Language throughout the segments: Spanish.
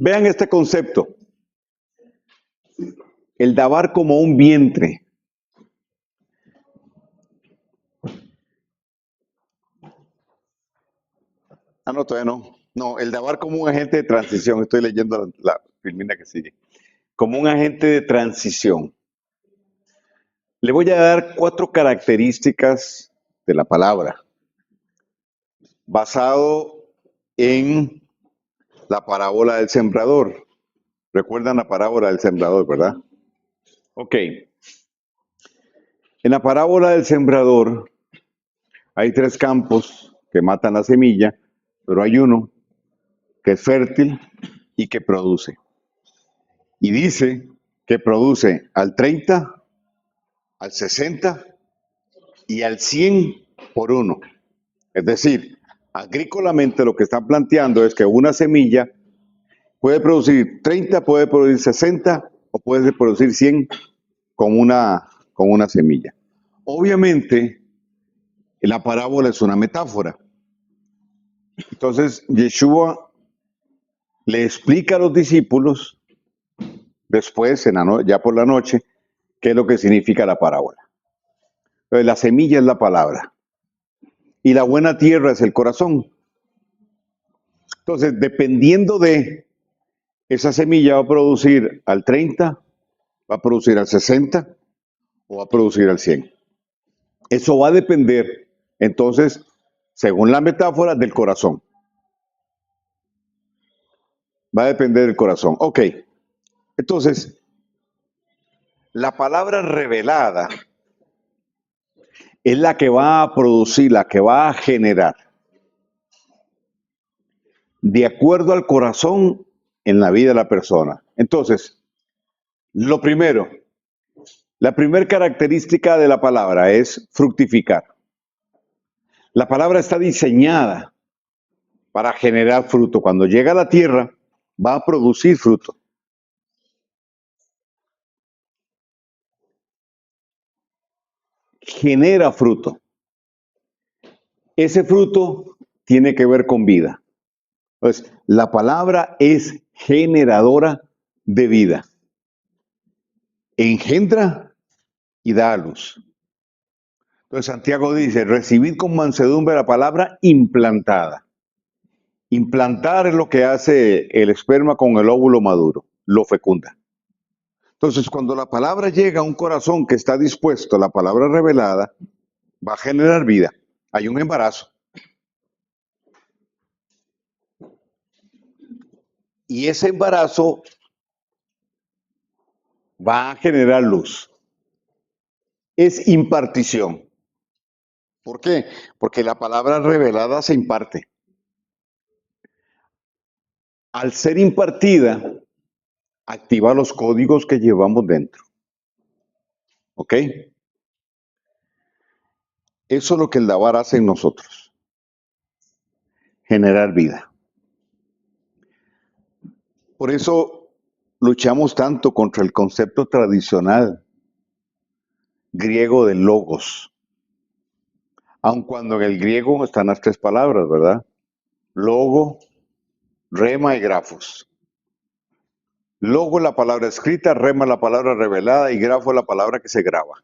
Vean este concepto. El dabar como un vientre. Ah, no, todavía no. No, el dabar como un agente de transición. Estoy leyendo la filmina que sigue. Como un agente de transición. Le voy a dar 4 características de la palabra, basado en la parábola del sembrador. ¿Recuerdan la parábola del sembrador, verdad? Ok. En la parábola del sembrador hay 3 campos que matan la semilla, pero hay uno que es fértil y que produce. Y dice que produce al 30, al 60 y al 100 por uno. Es decir, agrícolamente lo que están planteando es que una semilla puede producir 30, puede producir 60 o puede producir 100 con una semilla. Obviamente, la parábola es una metáfora. Entonces, Yeshua le explica a los discípulos, después, ya por la noche, qué es lo que significa la parábola. Entonces, la semilla es la palabra y la buena tierra es el corazón. Entonces, dependiendo de esa semilla va a producir al 30, va a producir al 60 o va a producir al 100. Eso va a depender, entonces, según la metáfora, del corazón. Va a depender del corazón. Ok, entonces, la palabra revelada es la que va a producir, la que va a generar, de acuerdo al corazón en la vida de la persona. Entonces, lo primero, la primera característica de la palabra es fructificar. La palabra está diseñada para generar fruto. Cuando llega a la tierra, va a producir fruto. Genera fruto. Ese fruto tiene que ver con vida. Entonces, la palabra es generadora de vida. Engendra y da a luz. Entonces, Santiago dice, recibid con mansedumbre la palabra implantada. Implantar es lo que hace el esperma con el óvulo maduro, lo fecunda. Entonces, cuando la palabra llega a un corazón que está dispuesto, la palabra revelada, va a generar vida. Hay un embarazo. Y ese embarazo va a generar luz. Es impartición. ¿Por qué? Porque la palabra revelada se imparte. Al ser impartida, activa los códigos que llevamos dentro. ¿Ok? Eso es lo que el Dabar hace en nosotros. Generar vida. Por eso luchamos tanto contra el concepto tradicional griego de logos. Aun cuando en el griego están las 3 palabras, ¿verdad? Logo, rema y grafos. Logo es la palabra escrita, rema es la palabra revelada y grafo es la palabra que se graba.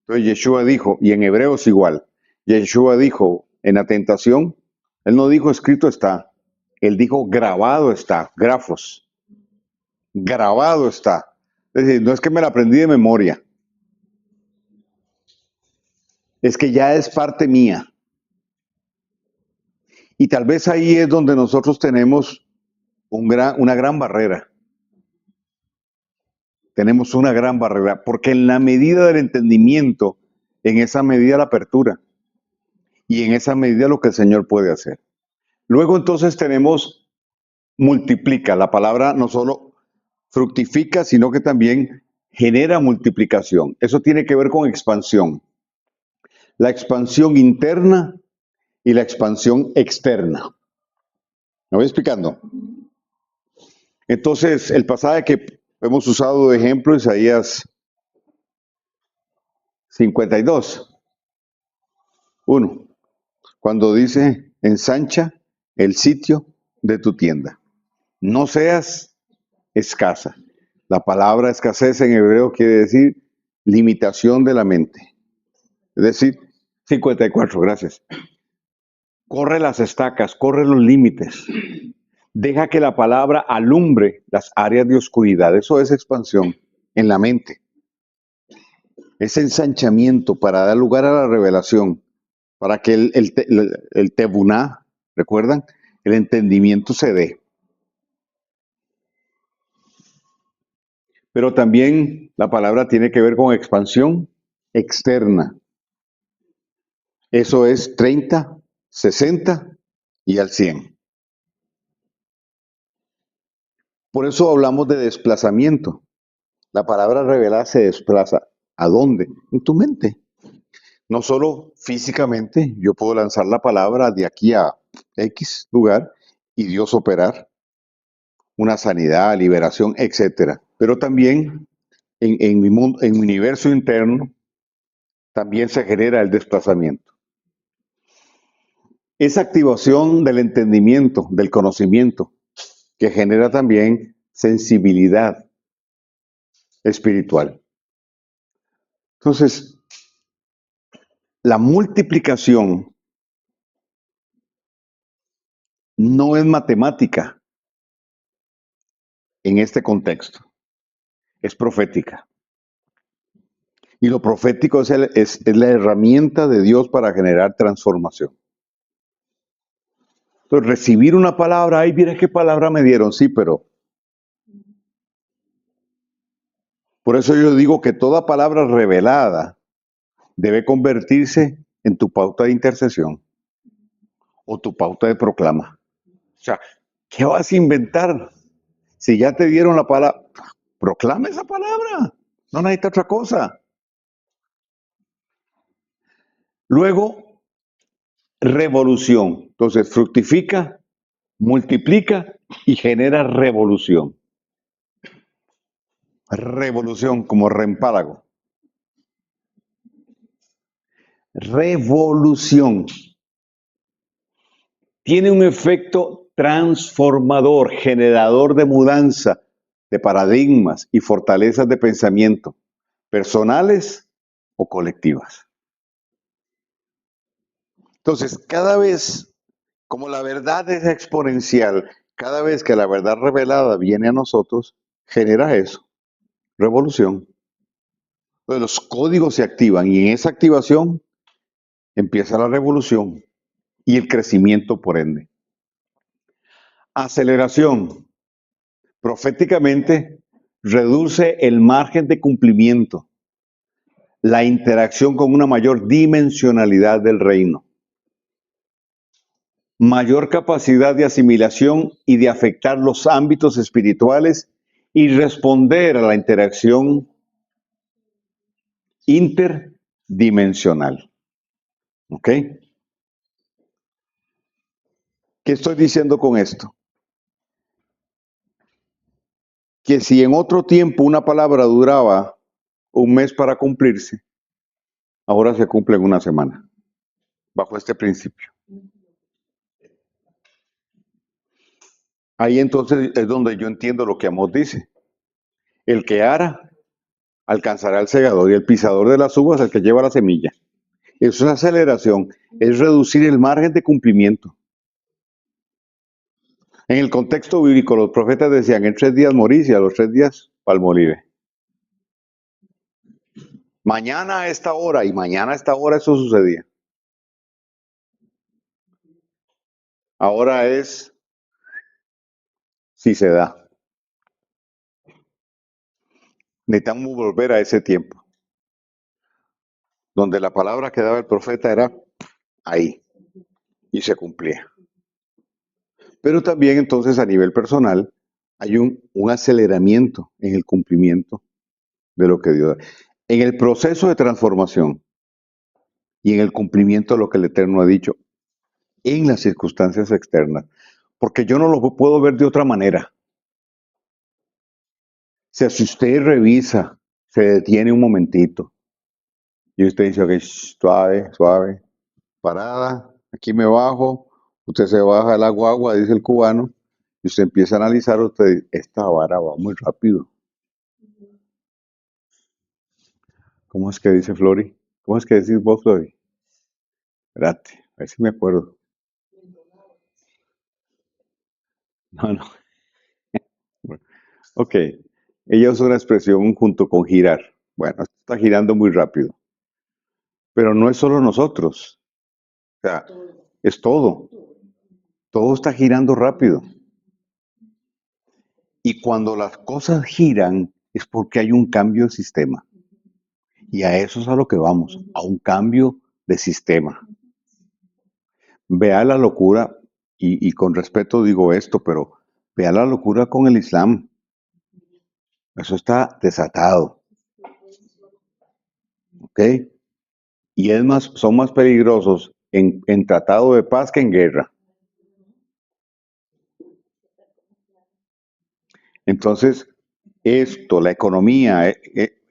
Entonces Yeshua dijo, y en hebreo es igual, Yeshua dijo en la tentación, él no dijo escrito está, él dijo grabado está, grafos. Grabado está. Es decir, no es que me la aprendí de memoria, es que ya es parte mía. Y tal vez ahí es donde nosotros tenemos una gran barrera. Tenemos una gran barrera, porque en la medida del entendimiento, en esa medida la apertura, y en esa medida lo que el Señor puede hacer. Luego entonces tenemos multiplica. La palabra no solo fructifica, sino que también genera multiplicación. Eso tiene que ver con expansión. La expansión interna y la expansión externa. ¿Me voy explicando? Entonces, el pasaje que hemos usado de ejemplo, Isaías 52, 1, cuando dice, ensancha el sitio de tu tienda. No seas escasa. La palabra escasez en hebreo quiere decir limitación de la mente. Es decir, 54, gracias. Corre las estacas, corre los límites. Deja que la palabra alumbre las áreas de oscuridad. Eso es expansión en la mente. Es ensanchamiento para dar lugar a la revelación, para que el tebuná, ¿recuerdan? El entendimiento se dé. Pero también la palabra tiene que ver con expansión externa. Eso es 30, 60 y al 100. Por eso hablamos de desplazamiento. La palabra revelada se desplaza. ¿A dónde? En tu mente. No solo físicamente, yo puedo lanzar la palabra de aquí a X lugar y Dios operar una sanidad, liberación, etcétera. Pero también en mi mundo, en mi universo interno, también se genera el desplazamiento. Esa activación del entendimiento, del conocimiento, que genera también sensibilidad espiritual. Entonces, la multiplicación no es matemática en este contexto, es profética. Y lo profético es la herramienta de Dios para generar transformación. Entonces, recibir una palabra, ay, mira qué palabra me dieron, sí, pero por eso yo digo que toda palabra revelada debe convertirse en tu pauta de intercesión o tu pauta de proclama. O sea, ¿qué vas a inventar? Si ya te dieron la palabra, proclama esa palabra. No necesita otra cosa. Luego, revolución. Entonces, fructifica, multiplica y genera revolución. Revolución como reempálago. Revolución. Tiene un efecto transformador, generador de mudanza, de paradigmas y fortalezas de pensamiento, personales o colectivas. Entonces, cada vez, como la verdad es exponencial, cada vez que la verdad revelada viene a nosotros, genera eso, revolución. Entonces, los códigos se activan y en esa activación empieza la revolución y el crecimiento por ende. Aceleración. Proféticamente, reduce el margen de cumplimiento, la interacción con una mayor dimensionalidad del reino, mayor capacidad de asimilación y de afectar los ámbitos espirituales y responder a la interacción interdimensional. ¿Ok? ¿Qué estoy diciendo con esto? Que si en otro tiempo una palabra duraba un mes para cumplirse, ahora se cumple en una semana, bajo este principio. Ahí entonces es donde yo entiendo lo que Amós dice. El que ara alcanzará el segador y el pisador de las uvas el que lleva la semilla. Es una aceleración, es reducir el margen de cumplimiento. En el contexto bíblico, los profetas decían, en 3 días morís y a los 3 días palmolive. Mañana a esta hora y mañana a esta hora eso sucedía. Ahora es si se da. Necesitamos volver a ese tiempo, donde la palabra que daba el profeta era ahí y se cumplía. Pero también entonces a nivel personal hay un aceleramiento en el cumplimiento de lo que Dios da. En el proceso de transformación y en el cumplimiento de lo que el Eterno ha dicho en las circunstancias externas, porque yo no lo puedo ver de otra manera. O sea, si usted revisa, se detiene un momentito y usted dice, ok, suave, suave, parada, aquí me bajo, usted se baja de la guagua, dice el cubano, y usted empieza a analizar, usted dice, esta vara va muy rápido. ¿Cómo es que dice Flori? ¿Cómo es que decís vos, Flori? Espérate, a ver si me acuerdo. No, no. Bueno, ok. Ella usa una expresión junto con girar. Bueno, está girando muy rápido. Pero no es solo nosotros. O sea, es todo. Todo está girando rápido. Y cuando las cosas giran es porque hay un cambio de sistema. Y a eso es a lo que vamos, a un cambio de sistema. Vea la locura, y con respeto digo esto, pero vea la locura con el Islam. Eso está desatado, ¿ok? Y es más, son más peligrosos en tratado de paz que en guerra. Entonces, esto, la economía,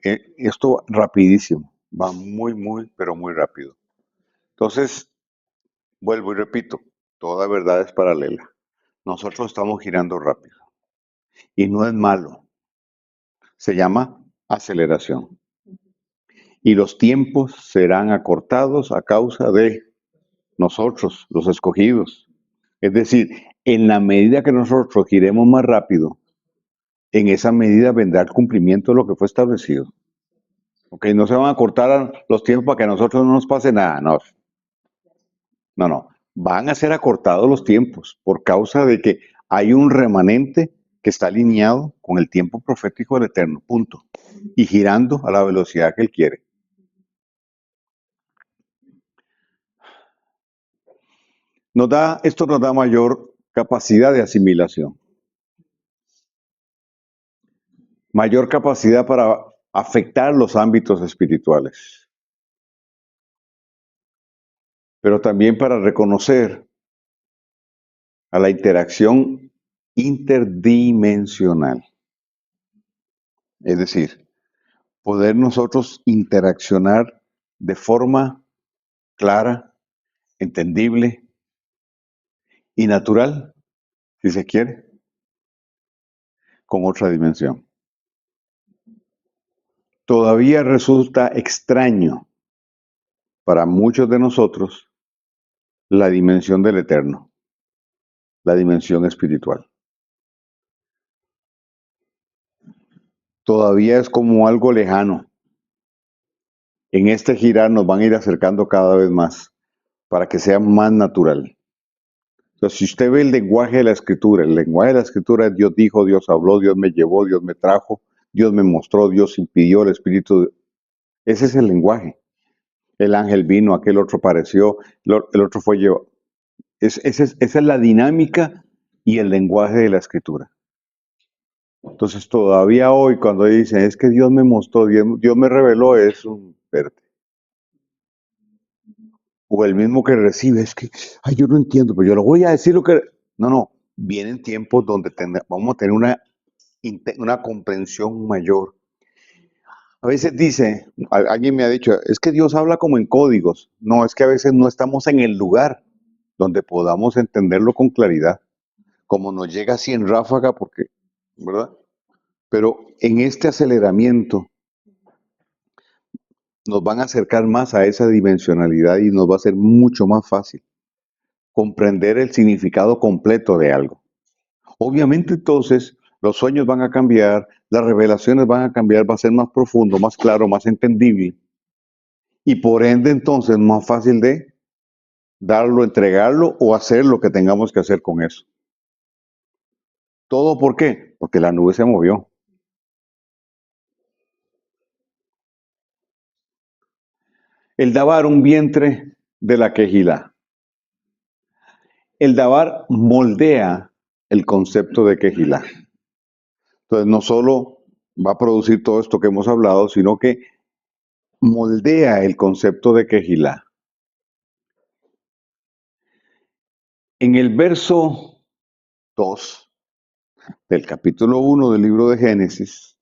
esto rapidísimo, va muy, muy, pero muy rápido. Entonces, vuelvo y repito, toda verdad es paralela. Nosotros estamos girando rápido y no es malo, se llama aceleración. Y los tiempos serán acortados a causa de nosotros, los escogidos. Es decir, en la medida que nosotros giremos más rápido, en esa medida vendrá el cumplimiento de lo que fue establecido. ¿Ok? No se van a cortar los tiempos para que a nosotros no nos pase nada, no. No, no. Van a ser acortados los tiempos por causa de que hay un remanente que está alineado con el tiempo profético del Eterno, punto. Y girando a la velocidad que Él quiere. Esto nos da mayor capacidad de asimilación, mayor capacidad para afectar los ámbitos espirituales, pero también para reconocer a la interacción interdimensional. Es decir, poder nosotros interaccionar de forma clara, entendible y natural, si se quiere, con otra dimensión. Todavía resulta extraño para muchos de nosotros la dimensión del eterno, la dimensión espiritual. Todavía es como algo lejano. En este girar nos van a ir acercando cada vez más para que sea más natural. Entonces, si usted ve el lenguaje de la escritura, el lenguaje de la escritura es Dios dijo, Dios habló, Dios me llevó, Dios me trajo, Dios me mostró, Dios impidió, el Espíritu. Ese es el lenguaje. El ángel vino, aquel otro apareció, el otro fue llevado. Esa es la dinámica y el lenguaje de la escritura. Entonces, todavía hoy, cuando dicen, es que Dios me mostró, Dios me reveló, es un verte. O el mismo que recibe, es que, ay, yo no entiendo, pero yo lo voy a decir lo que... No, no, vienen tiempos donde vamos a tener una comprensión mayor. A veces dice, alguien me ha dicho, es que Dios habla como en códigos. No, es que a veces no estamos en el lugar donde podamos entenderlo con claridad, como nos llega así en ráfaga, porque, ¿verdad? Pero en este aceleramiento nos van a acercar más a esa dimensionalidad y nos va a ser mucho más fácil comprender el significado completo de algo. Obviamente entonces los sueños van a cambiar, las revelaciones van a cambiar, va a ser más profundo, más claro, más entendible y por ende entonces más fácil de darlo, entregarlo o hacer lo que tengamos que hacer con eso. ¿Todo por qué? Porque la nube se movió. El Dabar, un vientre de la quejilá. El Dabar moldea el concepto de quejilá. Entonces no solo va a producir todo esto que hemos hablado, sino que moldea el concepto de quejilá. En el verso 2 del capítulo 1 del libro de Génesis,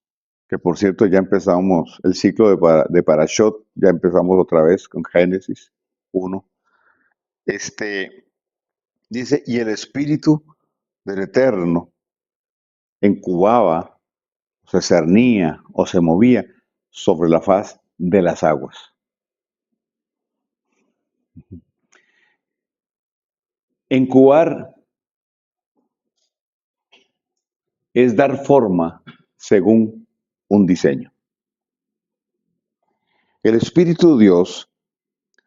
que por cierto ya empezamos el ciclo de Parashot, ya empezamos otra vez con Génesis 1, dice, y el espíritu del Eterno incubaba, se cernía o se movía sobre la faz de las aguas. Incubar es dar forma según un diseño. El Espíritu de Dios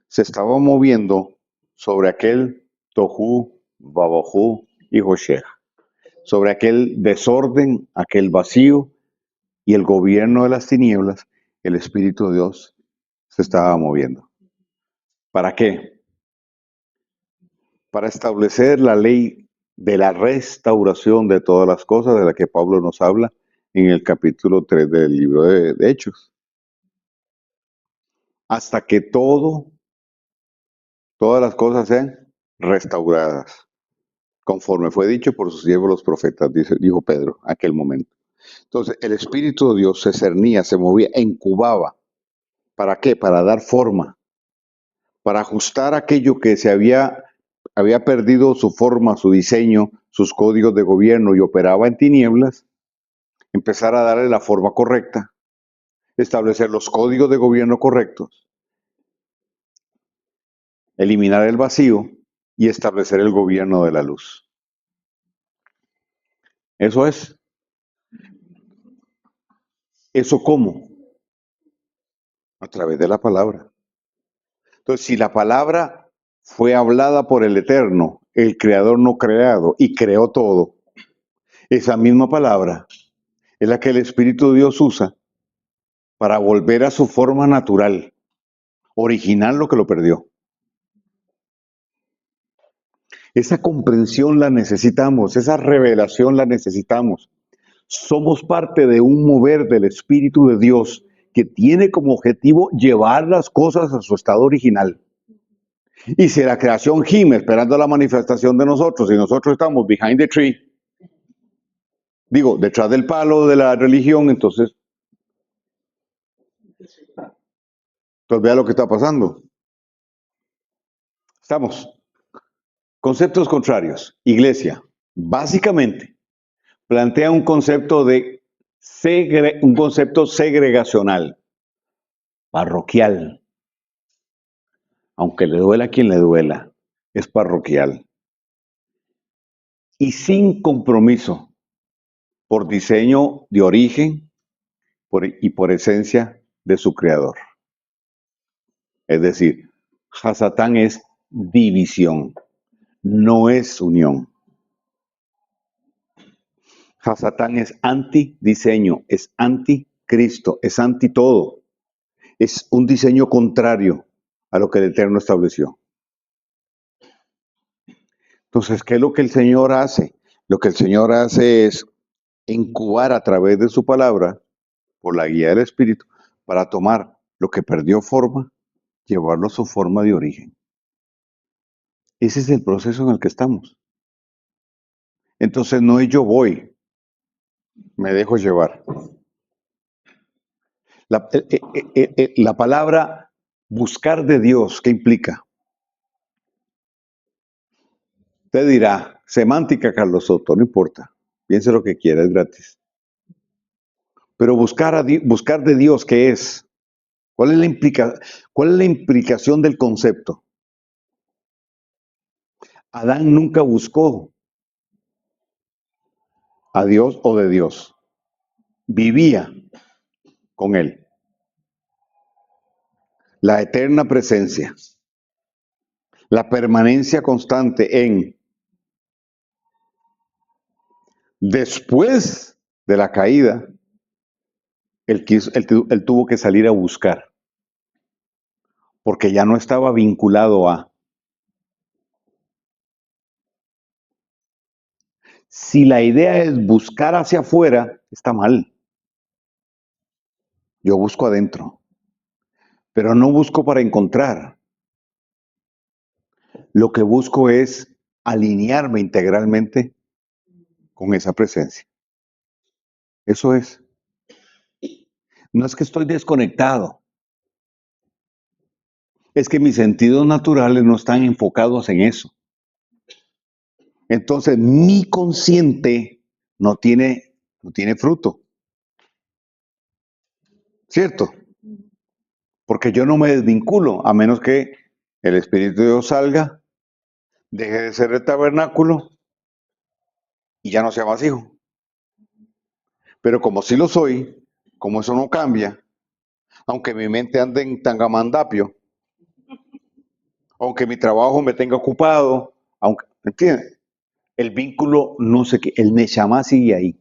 se estaba moviendo sobre aquel tohu, babohu y Hoshea, sobre aquel desorden, aquel vacío y el gobierno de las tinieblas. El Espíritu de Dios se estaba moviendo. ¿Para qué? Para establecer la ley de la restauración de todas las cosas de la que Pablo nos habla en el capítulo 3 del libro de Hechos. Hasta que todas las cosas sean restauradas, conforme fue dicho por sus siervos los profetas, dijo Pedro en aquel momento. Entonces, el Espíritu de Dios se cernía, se movía, incubaba. ¿Para qué? Para dar forma, para ajustar aquello que había perdido su forma, su diseño, sus códigos de gobierno y operaba en tinieblas, empezar a darle la forma correcta, establecer los códigos de gobierno correctos, eliminar el vacío y establecer el gobierno de la luz. Eso es. ¿Eso cómo? A través de la palabra. Entonces, si la palabra fue hablada por el Eterno, el Creador no creado, y creó todo, esa misma palabra es la que el Espíritu de Dios usa para volver a su forma natural, original lo que lo perdió. Esa comprensión la necesitamos, esa revelación la necesitamos. Somos parte de un mover del Espíritu de Dios que tiene como objetivo llevar las cosas a su estado original. Y si la creación gime esperando la manifestación de nosotros y nosotros estamos behind the tree, detrás del palo de la religión, entonces vea lo que está pasando. Estamos. Conceptos contrarios. Iglesia, básicamente, plantea un concepto segregacional, parroquial. Aunque le duela a quien le duela, es parroquial. Y sin compromiso, por diseño de origen y por esencia de su creador. Es decir, Hasatán es división, no es unión. Hasatán es anti-diseño, es anti-Cristo, es anti-todo. Es un diseño contrario a lo que el Eterno estableció. Entonces, ¿qué es lo que el Señor hace? Lo que el Señor hace es incubar a través de su palabra, por la guía del Espíritu, para tomar lo que perdió forma, llevarlo a su forma de origen. Ese es el proceso en el que estamos. Entonces no es yo voy, me dejo llevar. La palabra buscar de Dios, ¿qué implica? Usted dirá, semántica, Carlos Soto, no importa. Piense lo que quiera, es gratis. Pero buscar de Dios, ¿qué es? ¿Cuál es la implicación del concepto? Adán nunca buscó a Dios o de Dios. Vivía con Él. La eterna presencia. La permanencia constante en. Después de la caída, él tuvo que salir a buscar. Porque ya no estaba vinculado a. Si la idea es buscar hacia afuera, está mal. Yo busco adentro. Pero no busco para encontrar. Lo que busco es alinearme integralmente con esa presencia. Eso es. No es que estoy desconectado. Es que mis sentidos naturales no están enfocados en eso. Entonces, mi consciente no tiene fruto, ¿cierto? Porque yo no me desvinculo, a menos que el Espíritu de Dios salga, deje de ser el tabernáculo y ya no sea más hijo. Pero como sí lo soy, como eso no cambia, aunque mi mente ande en tangamandapio, aunque mi trabajo me tenga ocupado, aunque, ¿entiendes? El vínculo no sé qué, el neshama sigue ahí.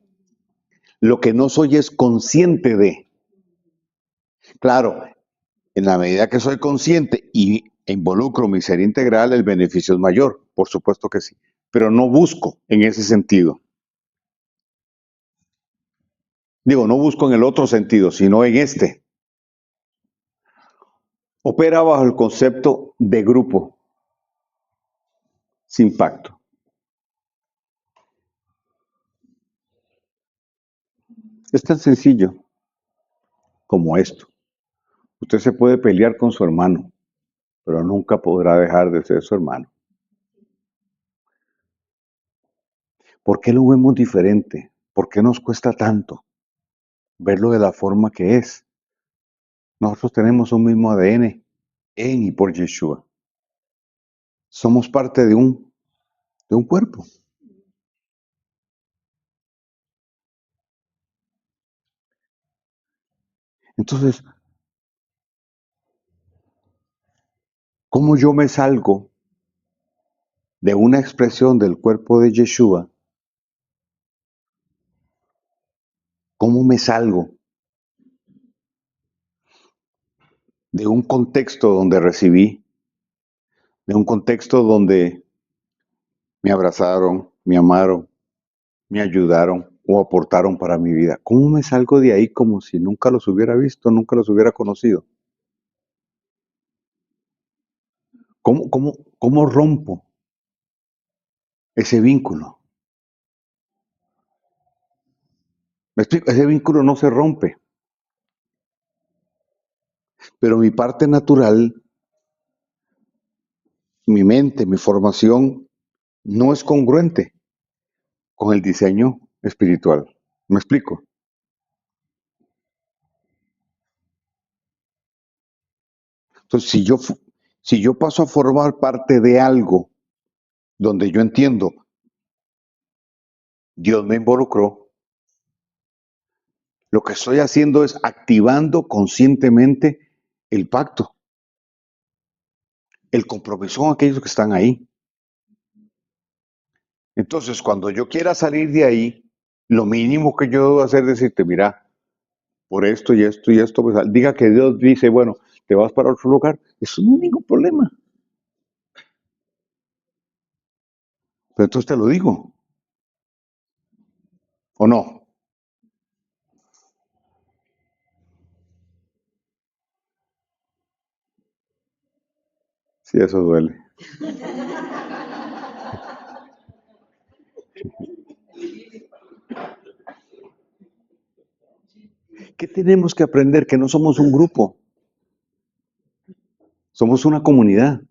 Lo que no soy es consciente de. Claro, en la medida que soy consciente y involucro mi ser integral, el beneficio es mayor, por supuesto que sí, pero no busco en ese sentido. Digo, no busco en el otro sentido, sino en este. Opera bajo el concepto de grupo, sin pacto. Es tan sencillo como esto. Usted se puede pelear con su hermano, pero nunca podrá dejar de ser su hermano. ¿Por qué lo vemos diferente? ¿Por qué nos cuesta tanto verlo de la forma que es? Nosotros tenemos un mismo ADN en y por Yeshua. Somos parte de un cuerpo. Entonces, ¿cómo yo me salgo de una expresión del cuerpo de Yeshua? ¿Cómo me salgo de un contexto donde recibí, de un contexto donde me abrazaron, me amaron, me ayudaron o aportaron para mi vida? ¿Cómo me salgo de ahí como si nunca los hubiera visto, nunca los hubiera conocido? ¿Cómo rompo ese vínculo? ¿Me explico? Ese vínculo no se rompe, pero mi parte natural, mi mente, mi formación, no es congruente con el diseño espiritual. ¿Me explico? Entonces, si yo paso a formar parte de algo donde yo entiendo, Dios me involucró, lo que estoy haciendo es activando conscientemente el pacto, el compromiso con aquellos que están ahí. Entonces, cuando yo quiera salir de ahí, lo mínimo que yo debo hacer es decirte, mira, por esto y esto y esto, pues, diga que Dios dice, bueno, te vas para otro lugar, eso no es ningún problema. Pero entonces te lo digo, ¿o no? Sí, eso duele. ¿Qué tenemos que aprender? Que no somos un grupo, somos una comunidad.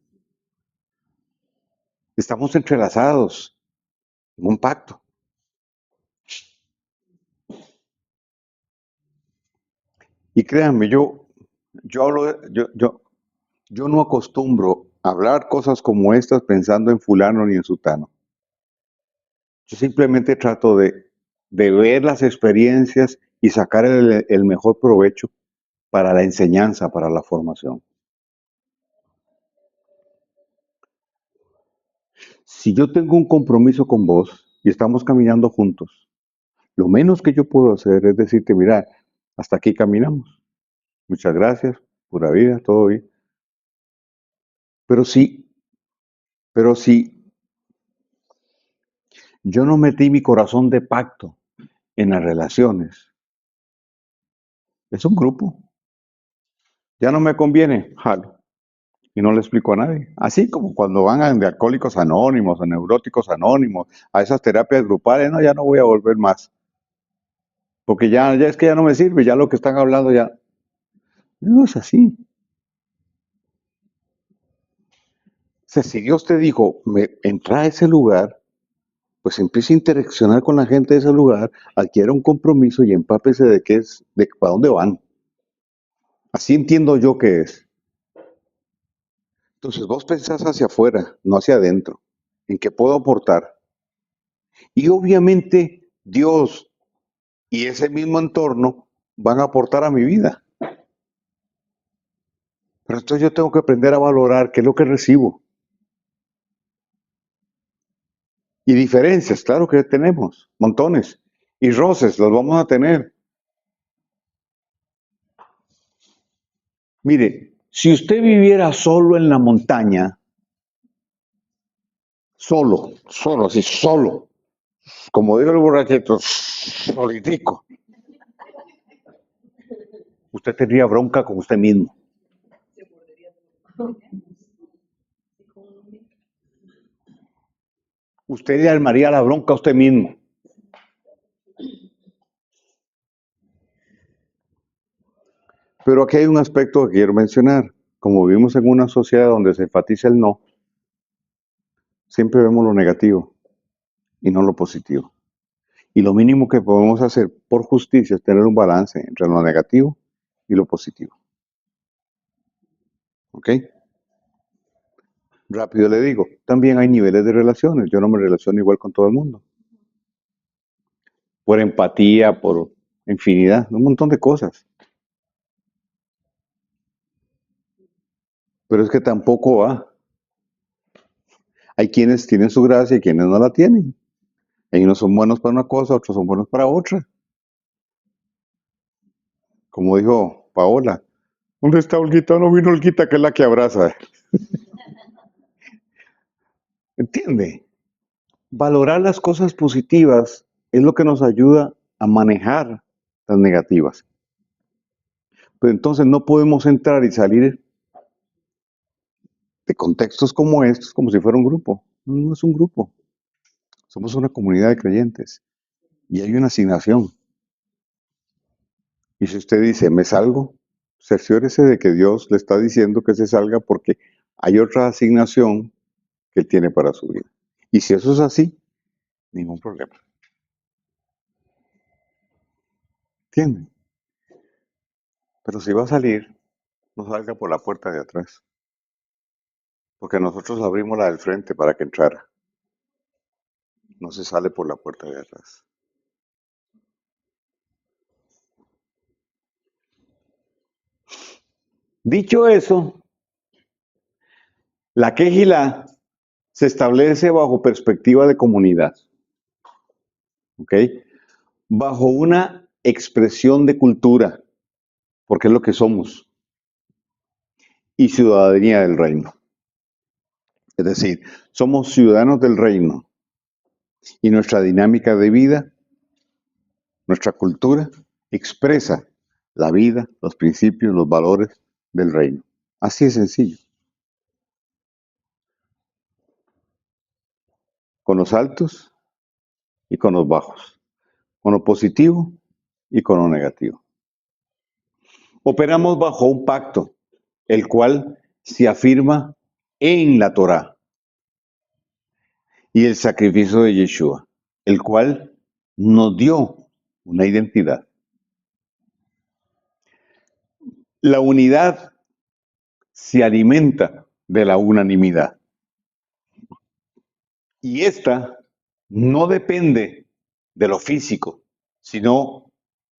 Estamos entrelazados en un pacto. Y créanme, yo hablo, yo no acostumbro a hablar cosas como estas pensando en fulano ni en sutano. Yo simplemente trato de ver las experiencias y sacar el mejor provecho para la enseñanza, para la formación. Si yo tengo un compromiso con vos y estamos caminando juntos, lo menos que yo puedo hacer es decirte, mira, hasta aquí caminamos. Muchas gracias, pura vida, todo bien. Pero sí, pero si yo no metí mi corazón de pacto en las relaciones, es un grupo. Ya no me conviene, jalo. Y no le explico a nadie. Así como cuando van de alcohólicos anónimos, a neuróticos anónimos, a esas terapias grupales, no, ya no voy a volver más. Porque ya es que ya no me sirve, ya lo que están hablando ya. No es así. O sea, si Dios te dijo, entra a ese lugar, pues empiece a interaccionar con la gente de ese lugar, adquiera un compromiso y empápese de qué es, de para dónde van. Así entiendo yo que es. Entonces vos pensás hacia afuera, no hacia adentro, en qué puedo aportar. Y obviamente Dios y ese mismo entorno van a aportar a mi vida. Pero entonces yo tengo que aprender a valorar qué es lo que recibo. Y diferencias, claro que tenemos, montones. Y roces, los vamos a tener. Mire, si usted viviera solo en la montaña, solo, así, solo, como dice el borrachito, solitico, usted tendría bronca con usted mismo. Usted le armaría la bronca a usted mismo. Pero aquí hay un aspecto que quiero mencionar. Como vivimos en una sociedad donde se enfatiza el no, siempre vemos lo negativo y no lo positivo. Y lo mínimo que podemos hacer por justicia es tener un balance entre lo negativo y lo positivo. ¿Ok? Rápido le digo, también hay niveles de relaciones. Yo no me relaciono igual con todo el mundo. Por empatía, por infinidad, un montón de cosas. Pero es que tampoco va. Hay quienes tienen su gracia y quienes no la tienen. Hay unos son buenos para una cosa, otros son buenos para otra. Como dijo Paola, ¿dónde está Olguita? No vino Olguita, que es la que abraza. ¿Entiende? Valorar las cosas positivas es lo que nos ayuda a manejar las negativas. Pero entonces no podemos entrar y salir de contextos como estos como si fuera un grupo. No, no es un grupo. Somos una comunidad de creyentes y hay una asignación. Y si usted dice, me salgo, cerciórese de que Dios le está diciendo que se salga porque hay otra asignación que Él tiene para su vida. Y si eso es así, ningún problema. ¿Entienden? Pero si va a salir, no salga por la puerta de atrás. Porque nosotros abrimos la del frente para que entrara. No se sale por la puerta de atrás. Dicho eso, la quejilá se establece bajo perspectiva de comunidad. ¿Ok? Bajo una expresión de cultura, porque es lo que somos, y ciudadanía del reino. Es decir, somos ciudadanos del reino y nuestra dinámica de vida, nuestra cultura, expresa la vida, los principios, los valores del reino. Así de sencillo. Con los altos y con los bajos. Con lo positivo y con lo negativo. Operamos bajo un pacto, el cual se afirma en la Torá y el sacrificio de Yeshua, el cual nos dio una identidad. La unidad se alimenta de la unanimidad. Y esta no depende de lo físico, sino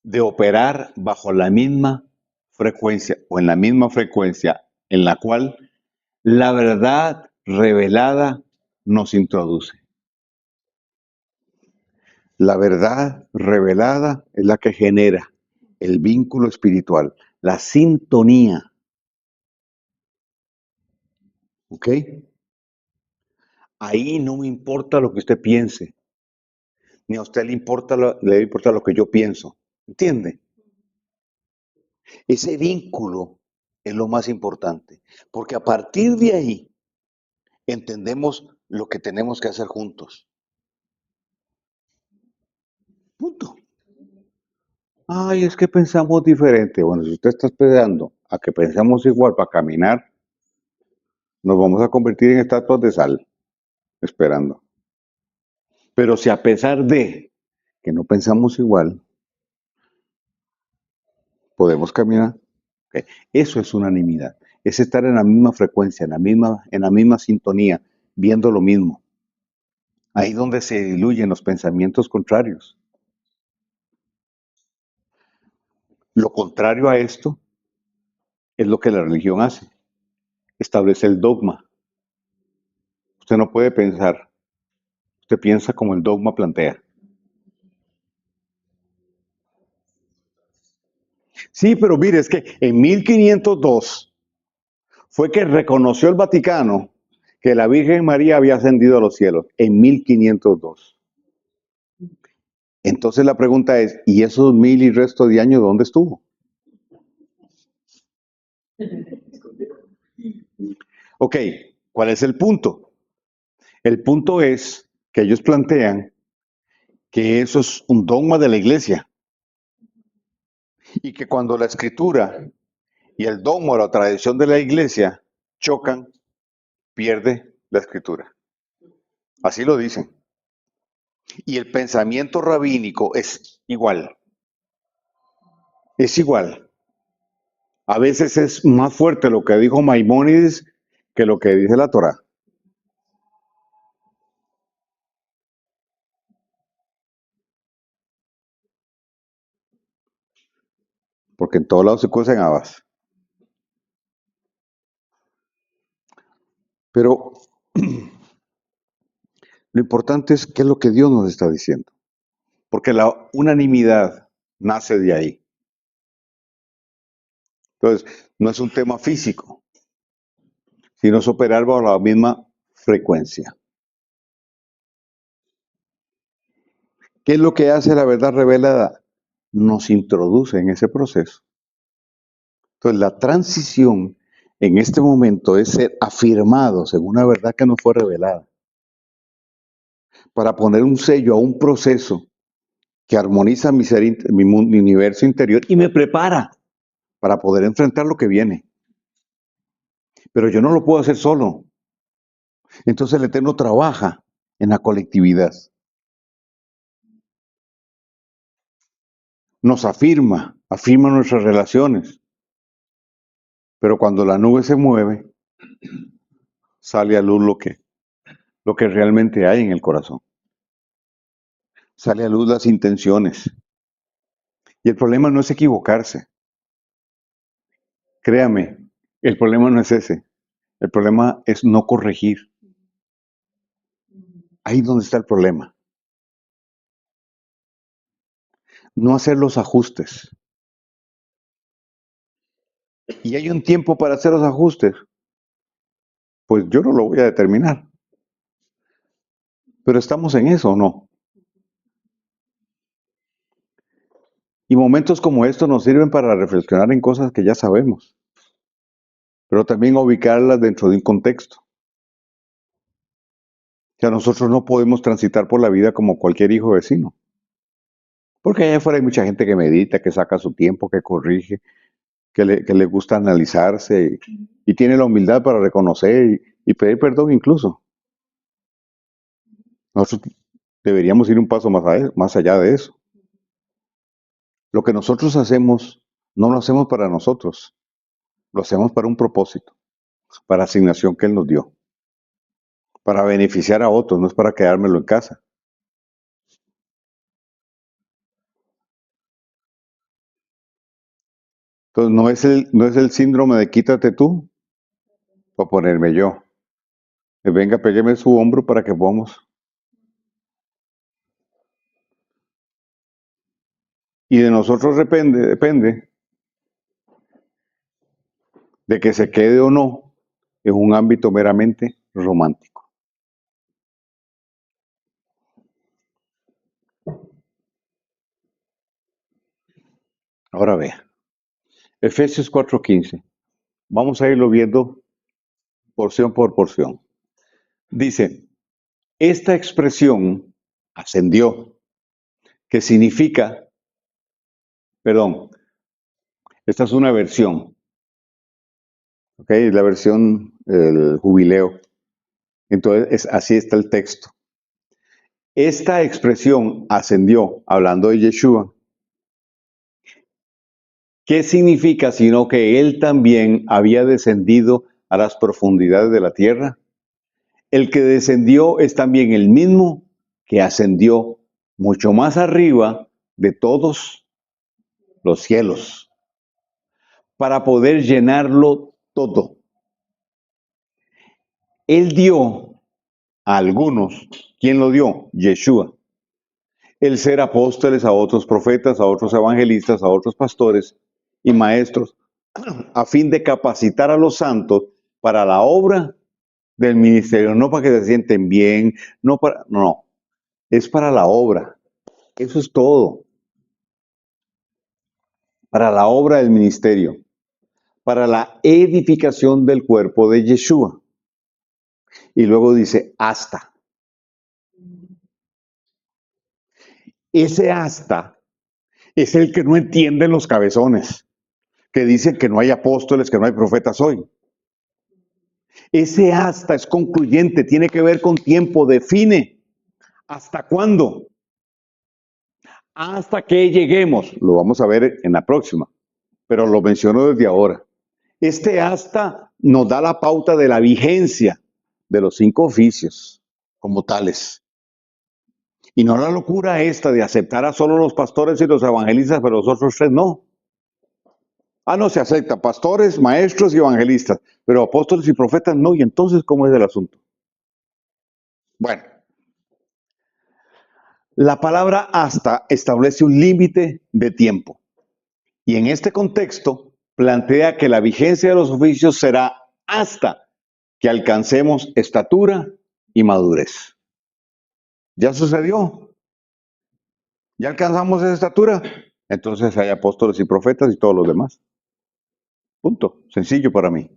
de operar bajo la misma frecuencia o en la misma frecuencia en la cual la verdad revelada nos introduce. La verdad revelada es la que genera el vínculo espiritual, la sintonía. ¿Ok? Ahí no me importa lo que usted piense, ni a usted le importa lo que yo pienso. ¿Entiende? Ese vínculo es lo más importante, porque a partir de ahí entendemos lo que tenemos que hacer juntos. Punto. Ay, es que pensamos diferente. Bueno, si usted está esperando a que pensemos igual para caminar, nos vamos a convertir en estatuas de sal, esperando. Pero si a pesar de que no pensamos igual, podemos caminar, ok, eso es unanimidad. Es estar en la misma frecuencia, en la misma sintonía, viendo lo mismo. Ahí donde se diluyen los pensamientos contrarios. Lo contrario a esto es lo que la religión hace. Establece el dogma. Usted no puede pensar, usted piensa como el dogma plantea. Sí, pero mire, es que en 1502 fue que reconoció el Vaticano que la Virgen María había ascendido a los cielos, en 1502. Entonces la pregunta es, ¿y esos 1000 y resto de años dónde estuvo? Ok, ¿cuál es el punto? El punto es que ellos plantean que eso es un dogma de la iglesia y que cuando la escritura y el dogma o la tradición de la iglesia chocan, pierde la escritura. Así lo dicen. Y el pensamiento rabínico es igual. Es igual. A veces es más fuerte lo que dijo Maimónides que lo que dice la Torá. Porque en todos lados se cuecen habas. Pero lo importante es qué es lo que Dios nos está diciendo. Porque la unanimidad nace de ahí. Entonces, no es un tema físico, sino es operar bajo la misma frecuencia. ¿Qué es lo que hace la verdad revelada? Nos introduce en ese proceso. Entonces, la transición en este momento es ser afirmados en una verdad que nos fue revelada, para poner un sello a un proceso que armoniza mi universo interior y me prepara para poder enfrentar lo que viene. Pero yo no lo puedo hacer solo. Entonces el Eterno trabaja en la colectividad. Nos afirma, afirma nuestras relaciones. Pero cuando la nube se mueve, sale a luz lo que realmente hay en el corazón. Sale a luz las intenciones. Y el problema no es equivocarse. Créame, el problema no es ese. El problema es no corregir. Ahí es donde está el problema. No hacer los ajustes. Y hay un tiempo para hacer los ajustes. Pues yo no lo voy a determinar. Pero estamos en eso, ¿o no? Y momentos como estos nos sirven para reflexionar en cosas que ya sabemos, pero también ubicarlas dentro de un contexto. O sea, nosotros no podemos transitar por la vida como cualquier hijo vecino. Porque allá afuera hay mucha gente que medita, que saca su tiempo, que corrige, que le gusta analizarse y tiene la humildad para reconocer y pedir perdón incluso. Nosotros deberíamos ir un paso más allá de eso. Lo que nosotros hacemos, no lo hacemos para nosotros, lo hacemos para un propósito, para asignación que Él nos dio, para beneficiar a otros, no es para quedármelo en casa. Entonces, no es el síndrome de quítate tú para ponerme yo. Venga, pégueme su hombro para que podamos. Y de nosotros depende de que se quede o no en un ámbito meramente romántico. Ahora vea, Efesios 4:15. Vamos a irlo viendo porción por porción. Dice, esta expresión ascendió, que significa, perdón, esta es una versión, ¿ok? La versión del jubileo. Entonces, así está el texto. Esta expresión ascendió, hablando de Yeshua, ¿qué significa? Sino que él también había descendido a las profundidades de la tierra. El que descendió es también el mismo que ascendió mucho más arriba de todos los cielos para poder llenarlo todo. Él dio a algunos, ¿quién lo dio? Yeshua. El ser apóstoles, a otros profetas, a otros evangelistas, a otros pastores y maestros, a fin de capacitar a los santos para la obra del ministerio, no para que se sienten bien, no, es para la obra. Eso es todo. Para la obra del ministerio, para la edificación del cuerpo de Yeshua. Y luego dice, hasta. Ese hasta es el que no entienden los cabezones, que dicen que no hay apóstoles, que no hay profetas hoy. Ese hasta es concluyente, tiene que ver con tiempo, define. ¿Hasta cuándo? Hasta que lleguemos. Lo vamos a ver en la próxima, pero lo menciono desde ahora. Este hasta nos da la pauta de la vigencia de los 5 oficios como tales. Y no la locura esta de aceptar a solo los pastores y los evangelistas, pero los otros 3 no. No se acepta pastores, maestros y evangelistas, pero apóstoles y profetas no. Y entonces, ¿cómo es el asunto? Bueno, la palabra hasta establece un límite de tiempo. Y en este contexto plantea que la vigencia de los oficios será hasta que alcancemos estatura y madurez. ¿Ya sucedió? ¿Ya alcanzamos esa estatura? Entonces hay apóstoles y profetas y todos los demás. Punto. Sencillo para mí.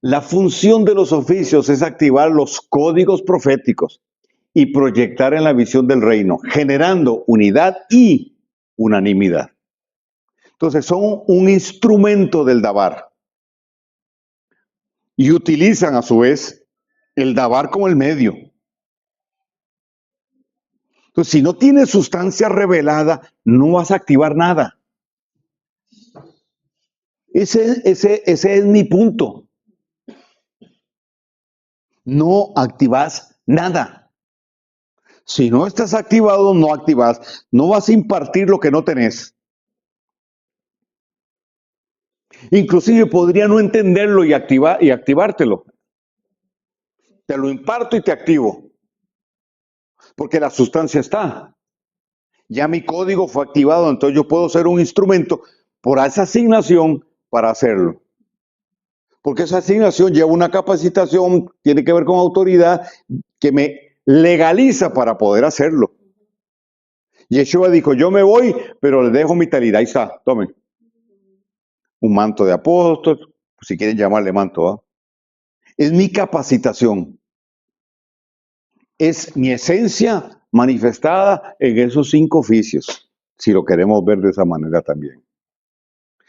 La función de los oficios es activar los códigos proféticos y proyectar en la visión del reino, generando unidad y unanimidad. Entonces son un instrumento del Dabar y utilizan a su vez el Dabar como el medio. Entonces, si no tienes sustancia revelada, no vas a activar nada. Ese es mi punto. No activas nada. Si no estás activado, no activas. No vas a impartir lo que no tenés. Inclusive podría no entenderlo y activártelo. Te lo imparto y te activo. Porque la sustancia está. Ya mi código fue activado, entonces yo puedo ser un instrumento por esa asignación para hacerlo. Porque esa asignación lleva una capacitación, tiene que ver con autoridad, que me legaliza para poder hacerlo. Yeshua dijo, yo me voy, pero le dejo mi talidad. Ahí está, tomen. Un manto de apóstol, si quieren llamarle manto. Es mi capacitación. Es mi esencia manifestada en esos 5 oficios, si lo queremos ver de esa manera también.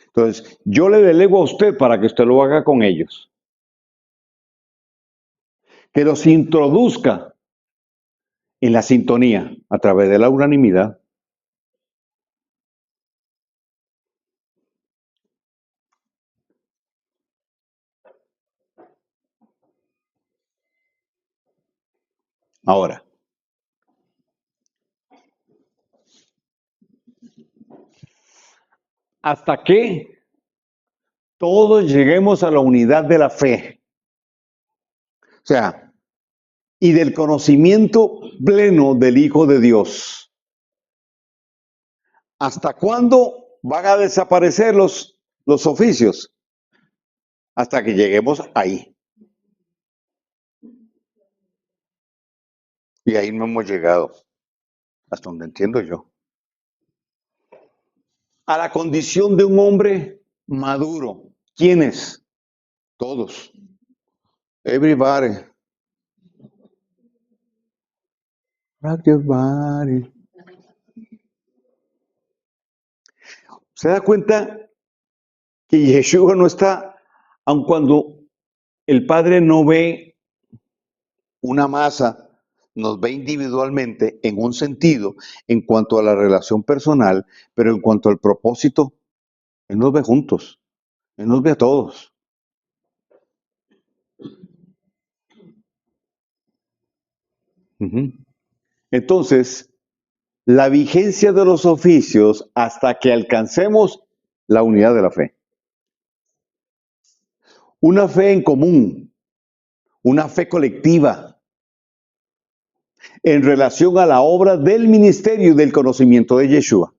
Entonces, yo le delego a usted para que usted lo haga con ellos. Que los introduzca en la sintonía a través de la unanimidad. Ahora, hasta que todos lleguemos a la unidad de la fe. O sea, y del conocimiento pleno del Hijo de Dios. ¿Hasta cuándo van a desaparecer los oficios? Hasta que lleguemos ahí. Y ahí no hemos llegado, hasta donde entiendo yo. A la condición de un hombre maduro. ¿Quiénes? Todos. Everybody. Rock your body. ¿Se da cuenta que Yeshua no está, aun cuando el Padre no ve una masa, nos ve individualmente en un sentido en cuanto a la relación personal, pero en cuanto al propósito, Él nos ve juntos, Él nos ve a todos. Ujú. Entonces, la vigencia de los oficios hasta que alcancemos la unidad de la fe. Una fe en común, una fe colectiva en relación a la obra del ministerio y del conocimiento de Yeshua.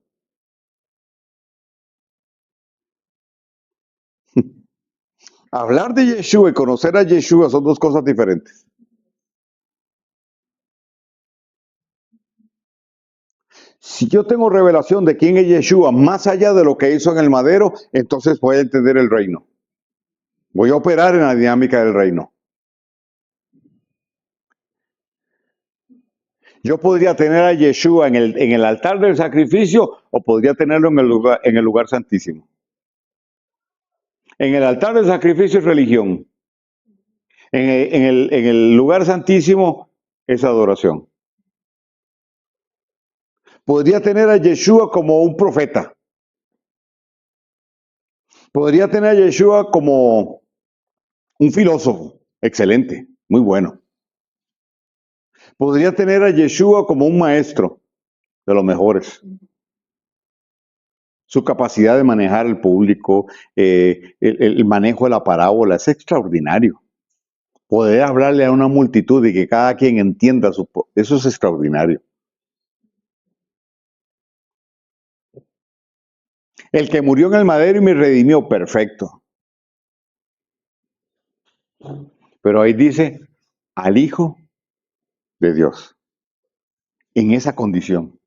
Hablar de Yeshua y conocer a Yeshua son dos cosas diferentes. Si yo tengo revelación de quién es Yeshua más allá de lo que hizo en el madero, entonces voy a entender el reino. Voy a operar en la dinámica del reino. Yo podría tener a Yeshua en el altar del sacrificio o podría tenerlo en el lugar santísimo. En el altar del sacrificio es religión. En el lugar santísimo es adoración. Podría tener a Yeshua como un profeta. Podría tener a Yeshua como un filósofo. Excelente, muy bueno. Podría tener a Yeshua como un maestro de los mejores. Su capacidad de manejar al público, el manejo de la parábola es extraordinario. Poder hablarle a una multitud y que cada quien entienda eso es extraordinario. El que murió en el madero y me redimió, perfecto. Pero ahí dice al Hijo de Dios, en esa condición.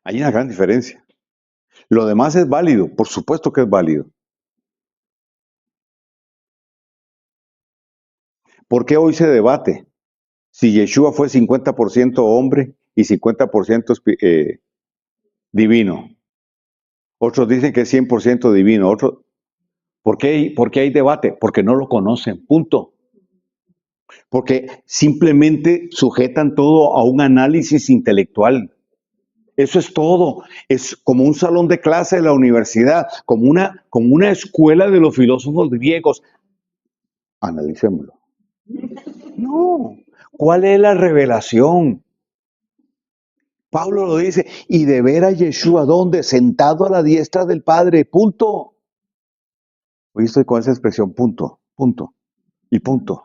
Hay una gran diferencia. Lo demás es válido, por supuesto que es válido. ¿Por qué hoy se debate si Yeshua fue 50% hombre y 50% divino? Otros dicen que es 100% divino. Otros, ¿por qué hay debate? Porque no lo conocen, punto. Porque simplemente sujetan todo a un análisis intelectual. Eso es todo. Es como un salón de clase de la universidad, como una escuela de los filósofos griegos. Analicémoslo. No. ¿Cuál es la revelación? Pablo lo dice, y de ver a Yeshua, ¿dónde? Sentado a la diestra del Padre, punto. Hoy estoy con esa expresión, punto, punto y punto.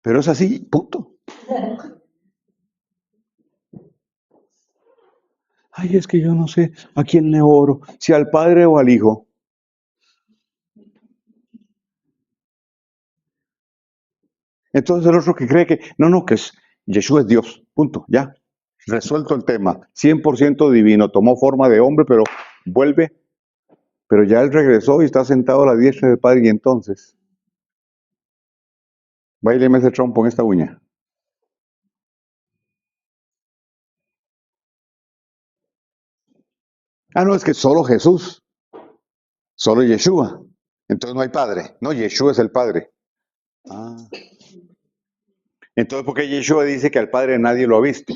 Pero es así, punto. Ay, es que yo no sé a quién le oro, si al Padre o al Hijo. Entonces el otro que cree que, no, que Yeshua es Dios, punto, ya. Resuelto el tema, 100% divino, tomó forma de hombre, pero vuelve, pero ya él regresó y está sentado a la diestra del Padre y entonces, baileme ese trompo en esta uña. Ah, no, es que solo Jesús, solo Yeshua. Entonces no hay Padre, no, Yeshua es el Padre. Ah. Entonces, ¿por qué Yeshua dice que al Padre nadie lo ha visto?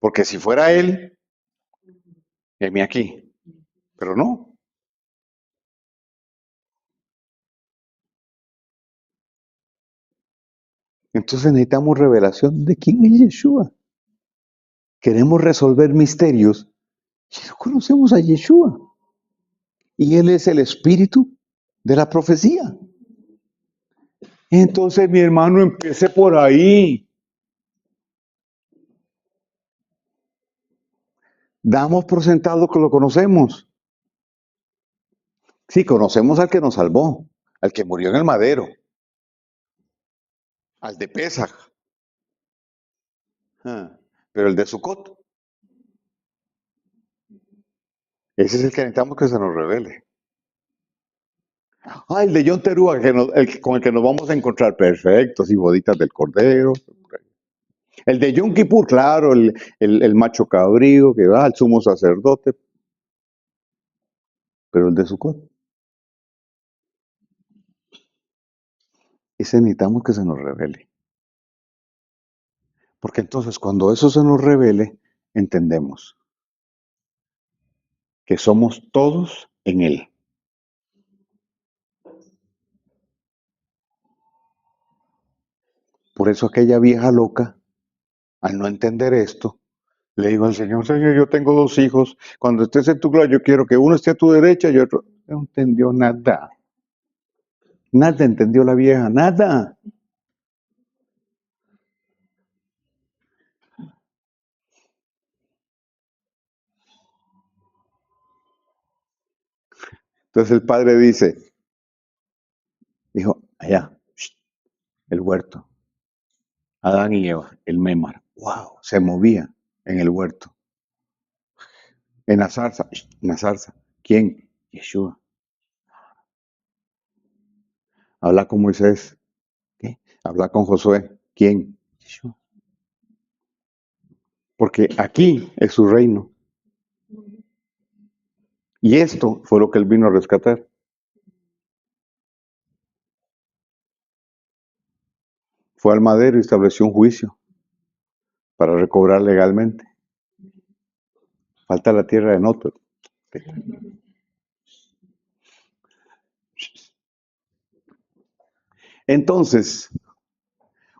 Porque si fuera él, heme aquí, pero no. Entonces necesitamos revelación de quién es Yeshua. Queremos resolver misterios y no conocemos a Yeshua. Y Él es el espíritu de la profecía. Entonces, mi hermano, empiece por ahí. Damos por sentado que lo conocemos. Sí, conocemos al que nos salvó, al que murió en el madero, al de Pesaj, pero el de Sucot, ese es el que necesitamos que se nos revele. Ah, el de John Terúa, con el que nos vamos a encontrar. Perfecto, sí, boditas del Cordero. El de Yom Kippur, claro, el macho cabrío que va al sumo sacerdote. Pero el de Sucot. ese necesitamos que se nos revele. Porque entonces cuando eso se nos revele, entendemos que somos todos en Él. Por eso aquella vieja loca, al no entender esto, le dijo al Señor, Señor, yo tengo 2 hijos, cuando estés en tu gloria, yo quiero que uno esté a tu derecha y otro. No entendió nada. Nada entendió la vieja, nada. Entonces el padre dijo, allá, el huerto, Adán y Eva, el Memar, wow, se movía en el huerto. En la zarza, ¿quién? Yeshua. Habla con Moisés, ¿qué? Habla con Josué, ¿quién? Yeshua. Porque aquí es su reino. Y esto fue lo que él vino a rescatar. Fue al madero y estableció un juicio para recobrar legalmente. Falta la tierra de Noto. Entonces,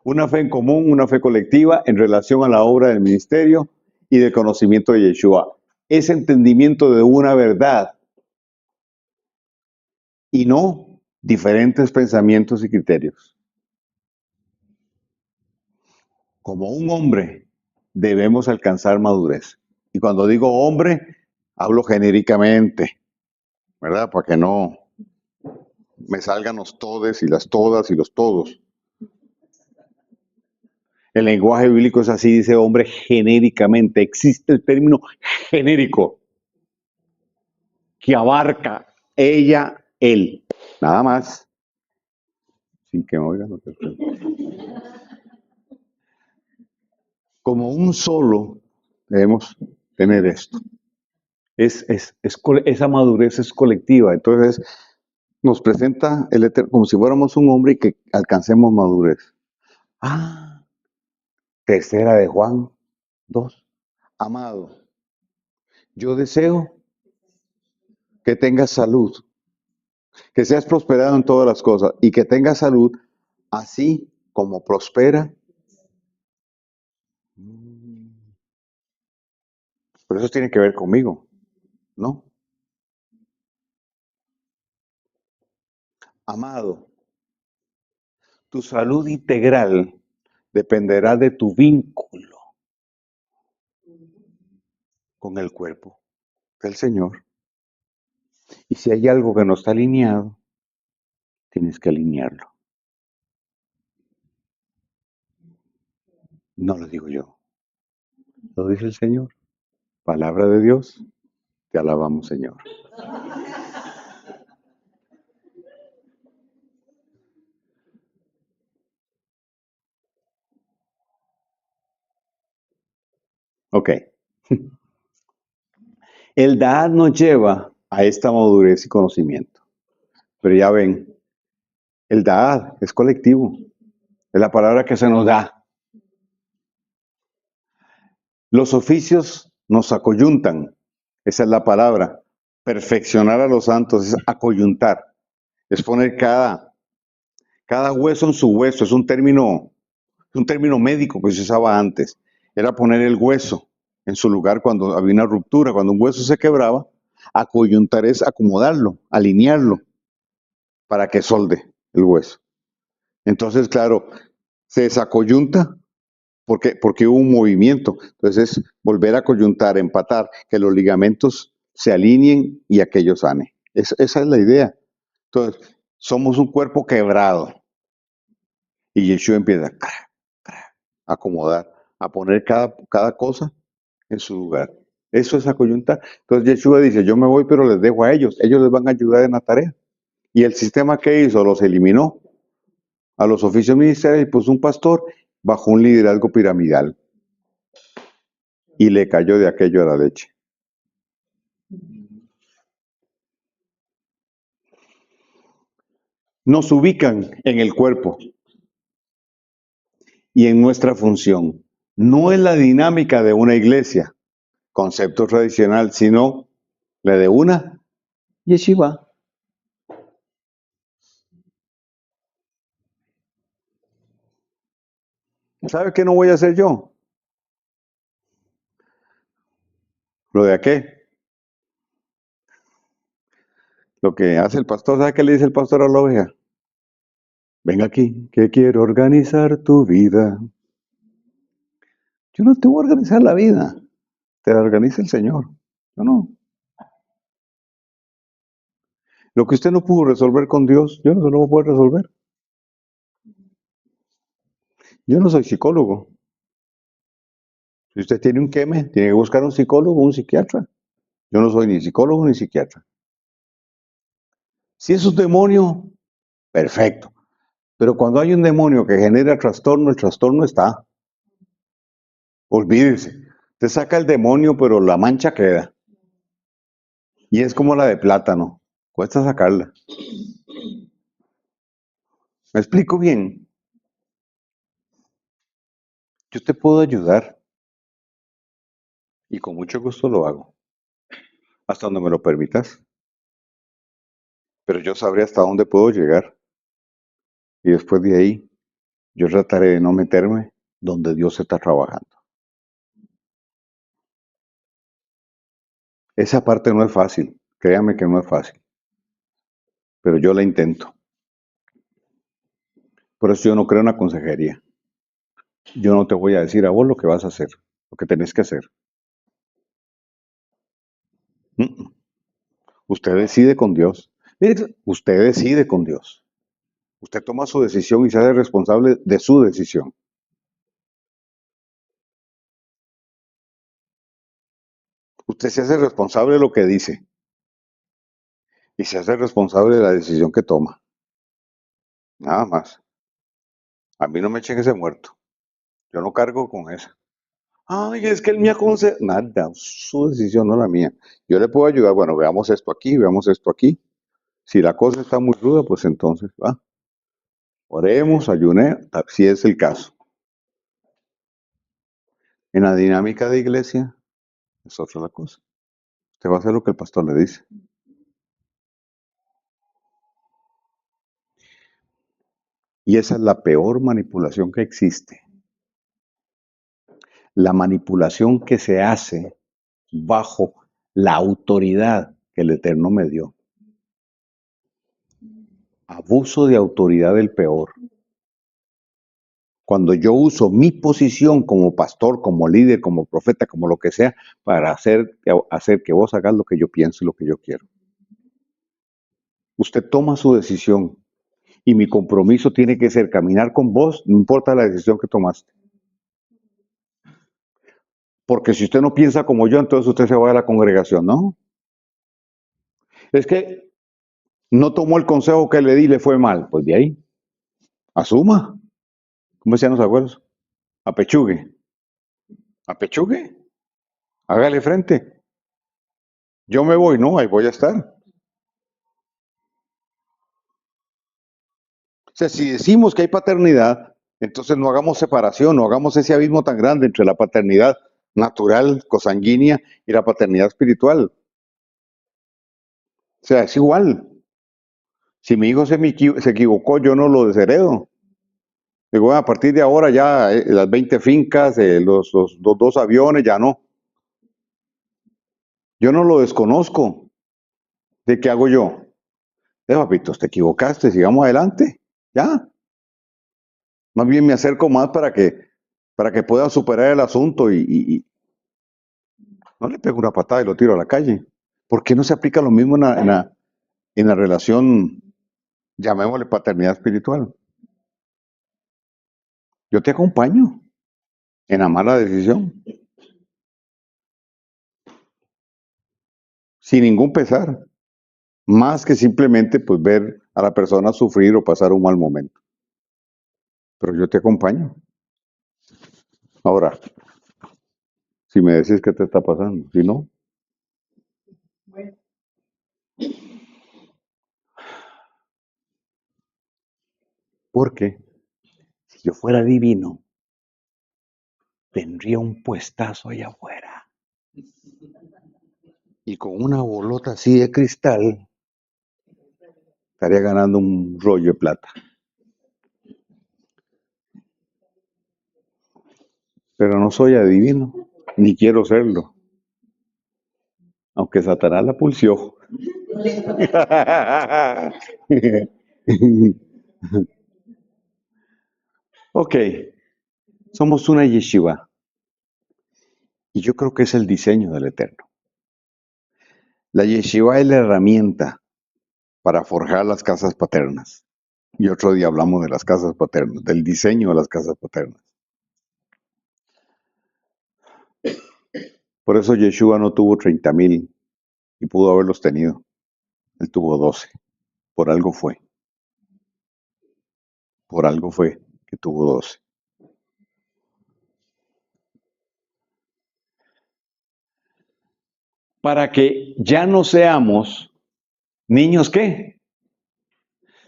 una fe en común, una fe colectiva en relación a la obra del ministerio y del conocimiento de Yeshua. Ese entendimiento de una verdad y no diferentes pensamientos y criterios. Como un hombre debemos alcanzar madurez. Y cuando digo hombre, hablo genéricamente, ¿verdad? Para que no me salgan los todes y las todas y los todos. El lenguaje bíblico es así, dice hombre genéricamente. Existe el término genérico que abarca ella, él. Nada más. Sin que me oigan. Como un solo debemos tener esto. Esa madurez es colectiva. Entonces nos presenta el Eterno como si fuéramos un hombre y que alcancemos madurez. Ah, tercera de Juan 2. Amado, yo deseo que tengas salud, que seas prosperado en todas las cosas y que tengas salud así como prospera. Pero eso tiene que ver conmigo, ¿no? Amado, tu salud integral dependerá de tu vínculo con el cuerpo del Señor. Y si hay algo que no está alineado, tienes que alinearlo. No lo digo yo, lo dice el Señor. Palabra de Dios, te alabamos, Señor. Ok. El Da'at nos lleva a esta madurez y conocimiento. Pero ya ven, el Da'at es colectivo. Es la palabra que se nos da. Los oficios nos acoyuntan. Esa es la palabra. Perfeccionar a los santos es acoyuntar. Es poner cada hueso en su hueso. Es un término médico que se usaba antes. Era poner el hueso en su lugar cuando había una ruptura. Cuando un hueso se quebraba, acoyuntar es acomodarlo, alinearlo para que solde el hueso. Entonces, claro, se desacoyunta porque hubo un movimiento. Entonces, es volver a coyuntar, empatar, que los ligamentos se alineen y aquello sane. Esa es la idea. Entonces, somos un cuerpo quebrado. Y Yeshua empieza a acomodar, a poner cada cosa en su lugar. Eso es acoyuntar. Entonces Yeshua dice, yo me voy, pero les dejo a ellos. Ellos les van a ayudar en la tarea. Y el sistema que hizo los eliminó a los oficios ministeriales y puso un pastor bajo un liderazgo piramidal. Y le cayó de aquello a la leche. nos ubican en el cuerpo y en nuestra función. No es la dinámica de una iglesia, concepto tradicional, sino la de una yeshiva. ¿Sabe qué no voy a hacer yo? ¿Lo de a qué? Lo que hace el pastor, ¿sabe qué le dice el pastor a la oveja? Ven aquí, que quiero organizar tu vida. Yo no te voy a organizar la vida, te la organiza el Señor. Yo no. Lo que usted no pudo resolver con Dios, yo no se lo voy a poder resolver. Yo no soy psicólogo. Si usted tiene un queme, tiene que buscar un psicólogo o un psiquiatra. Yo no soy ni psicólogo ni psiquiatra. Si es un demonio, perfecto. Pero cuando hay un demonio que genera trastorno, el trastorno está. Olvídese. Te saca el demonio, pero la mancha queda. Y es como la de plátano. Cuesta sacarla. ¿Me explico bien? Yo te puedo ayudar y con mucho gusto lo hago, hasta donde me lo permitas. Pero yo sabré hasta dónde puedo llegar y después de ahí yo trataré de no meterme donde Dios está trabajando. Esa parte no es fácil, créame que no es fácil, pero yo la intento. Por eso yo no creo en la consejería. Yo no te voy a decir a vos lo que vas a hacer, lo que tenés que hacer. Mm, mm. Usted decide con Dios. Mire, usted decide con Dios. Usted toma su decisión y se hace responsable de su decisión. Usted se hace responsable de lo que dice y se hace responsable de la decisión que toma. Nada más. A mí no me echen ese muerto. Yo no cargo con eso. Ay, es que él me aconseja. Nada, su decisión, no la mía. Yo le puedo ayudar. Bueno, veamos esto aquí, veamos esto aquí. Si la cosa está muy ruda, pues entonces va. Oremos, ayuné, si es el caso. En la dinámica de iglesia es otra la cosa. Usted va a hacer lo que el pastor le dice. Y esa es la peor manipulación que existe. La manipulación que se hace bajo la autoridad que el Eterno me dio. Abuso de autoridad del peor. Cuando yo uso mi posición como pastor, como líder, como profeta, como lo que sea, para hacer que vos hagas lo que yo pienso y lo que yo quiero. Usted toma su decisión y mi compromiso tiene que ser caminar con vos, no importa la decisión que tomaste. Porque si usted no piensa como yo, entonces usted se va a la congregación, ¿no? Es que no tomó el consejo que le di, le fue mal. Pues de ahí, asuma. ¿Cómo decían los abuelos? Apechugue. Apechugue. Hágale frente. Yo me voy, no, ahí voy a estar. O sea, si decimos que hay paternidad, entonces no hagamos separación, no hagamos ese abismo tan grande entre la paternidad natural, cosanguínea, y la paternidad espiritual. O sea, es igual. Si mi hijo se equivocó, yo no lo desheredo. Digo, bueno, a partir de ahora ya las 20 fincas, los dos aviones, ya no. Yo no lo desconozco. ¿De qué hago yo? Papitos, te equivocaste, sigamos adelante. Ya. Más bien me acerco más para que pueda superar el asunto y no le pego una patada y lo tiro a la calle. ¿Por qué no se aplica lo mismo en la relación, llamémosle paternidad espiritual? Yo te acompaño en la mala decisión, sin ningún pesar, más que simplemente pues ver a la persona sufrir o pasar un mal momento. Pero yo te acompaño. Ahora, si me decís qué te está pasando, si no, Porque si yo fuera divino, tendría un puestazo allá afuera. Y con una bolota así de cristal, estaría ganando un rollo de plata. Pero no soy adivino, ni quiero serlo. Aunque Satanás la pulsió. Ok, somos una yeshiva. Y yo creo que es el diseño del Eterno. La yeshiva es la herramienta para forjar las casas paternas. Y otro día hablamos de las casas paternas, del diseño de las casas paternas. Por eso Yeshua no tuvo 30,000 y pudo haberlos tenido. Él tuvo 12. Por algo fue. Por algo fue que tuvo 12. Para que ya no seamos niños, ¿qué?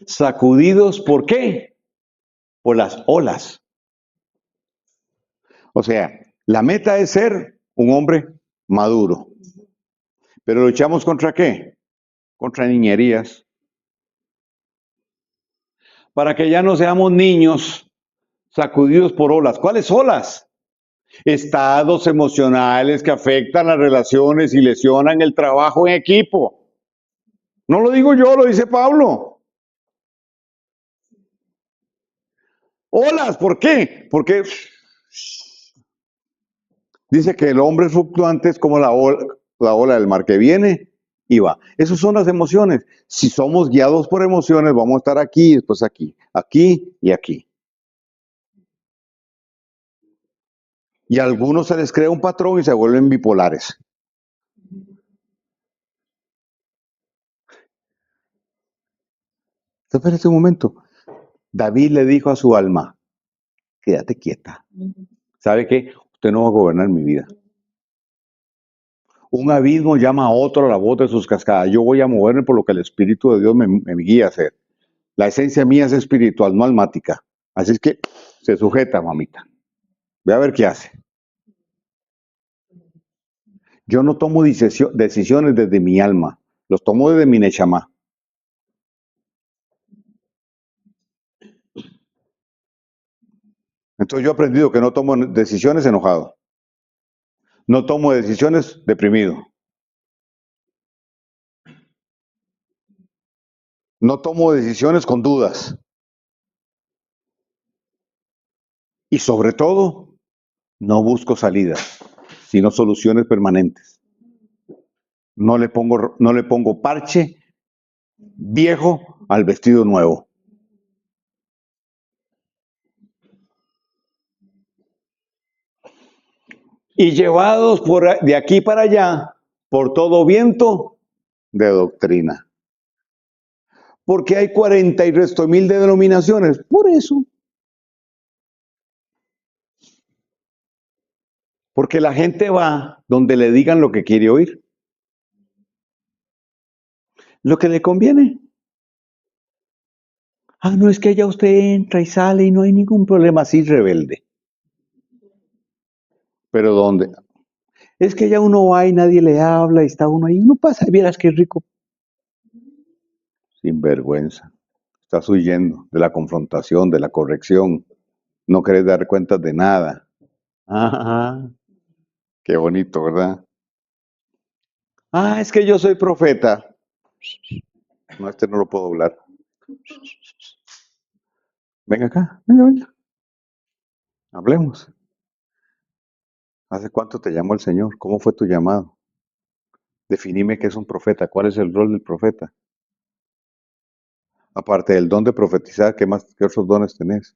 Sacudidos, ¿por qué? Por las olas. O sea, la meta es ser un hombre maduro. Pero luchamos contra qué? Contra niñerías. Para que ya no seamos niños sacudidos por olas. ¿Cuáles olas? Estados emocionales que afectan las relaciones y lesionan el trabajo en equipo. No lo digo yo, lo dice Pablo. Olas, ¿por qué? Porque dice que el hombre fluctuante es como la ola del mar que viene y va. Esas son las emociones. Si somos guiados por emociones, vamos a estar aquí, después aquí, aquí y aquí. Y a algunos se les crea un patrón y se vuelven bipolares. Espérate un momento. David le dijo a su alma, quédate quieta. ¿Sabe qué? Usted no va a gobernar mi vida. Un abismo llama a otro a la voz de sus cascadas. Yo voy a moverme por lo que el Espíritu de Dios me guía a hacer. La esencia mía es espiritual, no almática. Así es que se sujeta, mamita. Ve a ver qué hace. Yo no tomo decisiones desde mi alma, los tomo desde mi neshama. Entonces yo he aprendido que no tomo decisiones enojado. No tomo decisiones deprimido. No tomo decisiones con dudas. Y sobre todo, no busco salidas, sino soluciones permanentes. No le pongo parche viejo al vestido nuevo. Y llevados de aquí para allá por todo viento de doctrina. Porque hay 40 y resto mil de denominaciones. Por eso. Porque la gente va donde le digan lo que quiere oír. Lo que le conviene. Ah, no, es que ya usted entra y sale y no hay ningún problema, así rebelde. Pero ¿dónde? Es que ya uno va y nadie le habla y está uno ahí. Uno pasa y vieras qué rico. Sin vergüenza. Estás huyendo de la confrontación, de la corrección. No querés dar cuentas de nada. Ajá. Qué bonito, ¿verdad? Ah, es que yo soy profeta. No, este no lo puedo hablar. Venga acá, venga, venga. Hablemos. ¿Hace cuánto te llamó el Señor? ¿Cómo fue tu llamado? Definime qué es un profeta. ¿Cuál es el rol del profeta? Aparte del don de profetizar, ¿qué otros dones tenés?